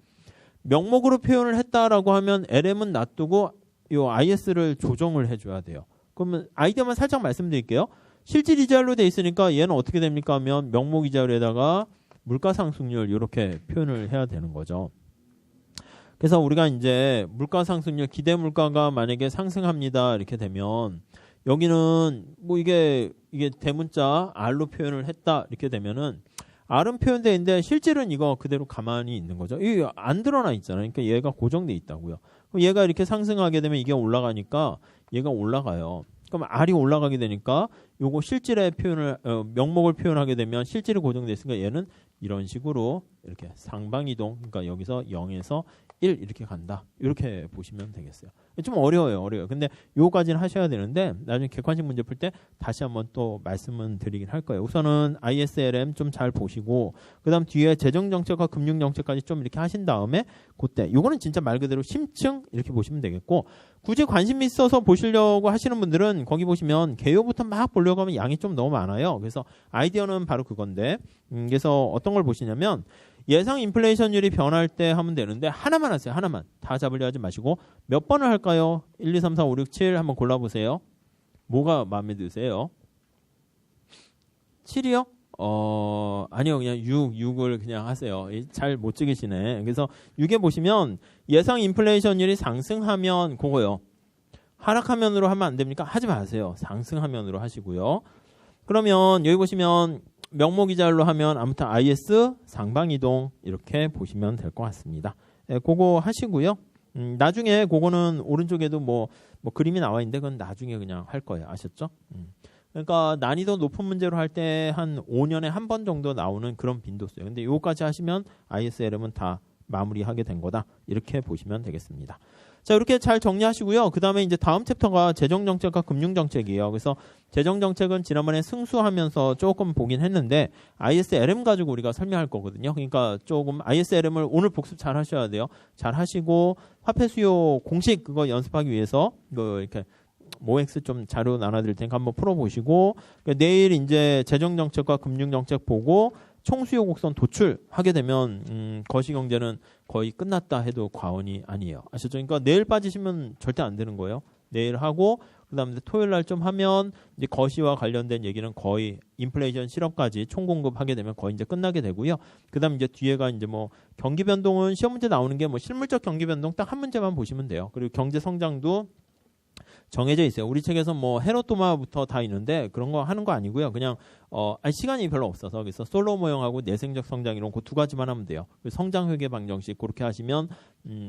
명목으로 표현을 했다라고 하면 LM은 놔두고 이 IS를 조정을 해줘야 돼요. 그러면 아이디어만 살짝 말씀드릴게요. 실질 이자율로 돼 있으니까 얘는 어떻게 됩니까 하면 명목 이자율에다가 물가 상승률 이렇게 표현을 해야 되는 거죠. 그래서 우리가 이제 물가 상승률 기대 물가가 만약에 상승합니다 이렇게 되면 여기는 뭐 이게 대문자 R로 표현을 했다 이렇게 되면은 R은 표현되어 있는데 실질은 이거 그대로 가만히 있는 거죠. 이게 안 드러나 있잖아요. 그러니까 얘가 고정돼 있다고요. 그럼 얘가 이렇게 상승하게 되면 이게 올라가니까 얘가 올라가요. 그럼 R이 올라가게 되니까 요거 실질의 표현을 명목을 표현하게 되면 실질이 고정돼 있으니까 얘는 이런 식으로 이렇게 상방이동 그러니까 여기서 0에서 1 이렇게 간다. 이렇게 보시면 되겠어요. 좀 어려워요. 근데 요거까지는 하셔야 되는데 나중에 객관식 문제 풀 때 다시 한번 또 말씀은 드리긴 할 거예요. 우선은 ISLM 좀 잘 보시고 그다음 뒤에 재정정책과 금융정책까지 좀 이렇게 하신 다음에 그때 요거는 진짜 말 그대로 심층 이렇게 보시면 되겠고 굳이 관심 있어서 보시려고 하시는 분들은 거기 보시면 개요부터 막 보려고 하면 양이 좀 너무 많아요. 그래서 아이디어는 바로 그건데 그래서 어떤 걸 보시냐면 예상 인플레이션율이 변할 때 하면 되는데 하나만 하세요. 하나만. 다 잡으려 하지 마시고 몇 번을 할까요? 1, 2, 3, 4, 5, 6, 7 한번 골라보세요. 뭐가 마음에 드세요? 7이요? 아니요. 그냥 6을 그냥 하세요. 잘 못 찍으시네. 그래서 6에 보시면 예상 인플레이션율이 상승하면 그거요. 하락하면으로 하면 안 됩니까? 하지 마세요. 상승하면으로 하시고요. 그러면 여기 보시면 명목 이자율로 하면 아무튼 IS 상방이동 이렇게 보시면 될 것 같습니다. 그거 하시고요. 나중에 그거는 오른쪽에도 뭐 그림이 나와 있는데 그건 나중에 그냥 할 거예요. 아셨죠? 그러니까 난이도 높은 문제로 할 때 한 5년에 한 번 정도 나오는 그런 빈도수예요. 근데 요거까지 하시면 ISLM은 다 마무리하게 된 거다. 이렇게 보시면 되겠습니다. 자, 이렇게 잘 정리하시고요. 그 다음에 이제 다음 챕터가 재정정책과 금융정책이에요. 그래서 재정정책은 지난번에 승수하면서 조금 보긴 했는데 ISLM 가지고 우리가 설명할 거거든요. 그러니까 조금 ISLM을 오늘 복습 잘 하셔야 돼요. 잘 하시고 화폐 수요 공식 그거 연습하기 위해서 이렇게 모엑스 좀 자료 나눠드릴 테니까 한번 풀어보시고 내일 이제 재정정책과 금융정책 보고 총수요 곡선 도출하게 되면 거시경제는 거의 끝났다 해도 과언이 아니에요. 아시죠? 그러니까 내일 빠지시면 절대 안 되는 거예요. 내일 하고 그다음에 토요일 날 좀 하면 이제 거시와 관련된 얘기는 거의 인플레이션 실업까지 총공급하게 되면 거의 이제 끝나게 되고요. 그다음 이제 뒤에가 이제 뭐 경기 변동은 시험 문제 나오는 게 뭐 실물적 경기 변동 딱 한 문제만 보시면 돼요. 그리고 경제 성장도 정해져 있어요. 우리 책에서 뭐 헤로토마부터 다 있는데 그런 거 하는 거 아니고요. 그냥 시간이 별로 없어서 그래서 솔로 모형하고 내생적 성장 이런 거 두 가지만 하면 돼요. 성장 회계 방정식 그렇게 하시면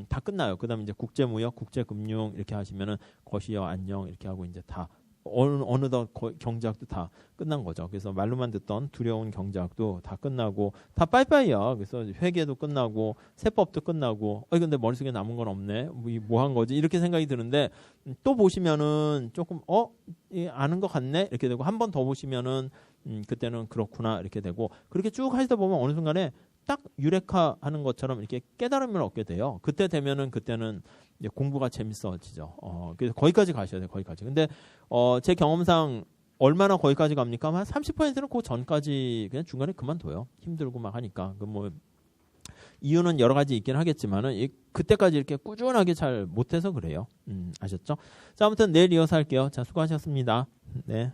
다 끝나요. 그다음에 이제 국제무역, 국제금융 이렇게 하시면은 거시요 안녕 이렇게 하고 이제 다 어느덧 경제학도 다 끝난 거죠. 그래서 말로만 듣던 두려운 경제학도 다 끝나고 다 빠이빠이야. 그래서 회계도 끝나고 세법도 끝나고 근데 머릿속에 남은 건 없네. 뭐 한 거지? 이렇게 생각이 드는데 또 보시면은 조금 아는 것 같네. 이렇게 되고 한 번 더 보시면은 그때는 그렇구나 이렇게 되고 그렇게 쭉 하시다 보면 어느 순간에 딱 유레카 하는 것처럼 이렇게 깨달음을 얻게 돼요. 그때는 이제 공부가 재밌어지죠. 그래서 거기까지 가셔야 돼요. 거기까지. 근데 제 경험상 얼마나 거기까지 갑니까? 한 30%는 그 전까지 그냥 중간에 그만둬요. 힘들고 막 하니까. 이유는 여러 가지 있긴 하겠지만은 그때까지 이렇게 꾸준하게 잘 못해서 그래요. 아셨죠? 자, 아무튼 내일 이어서 할게요. 자, 수고하셨습니다. 네.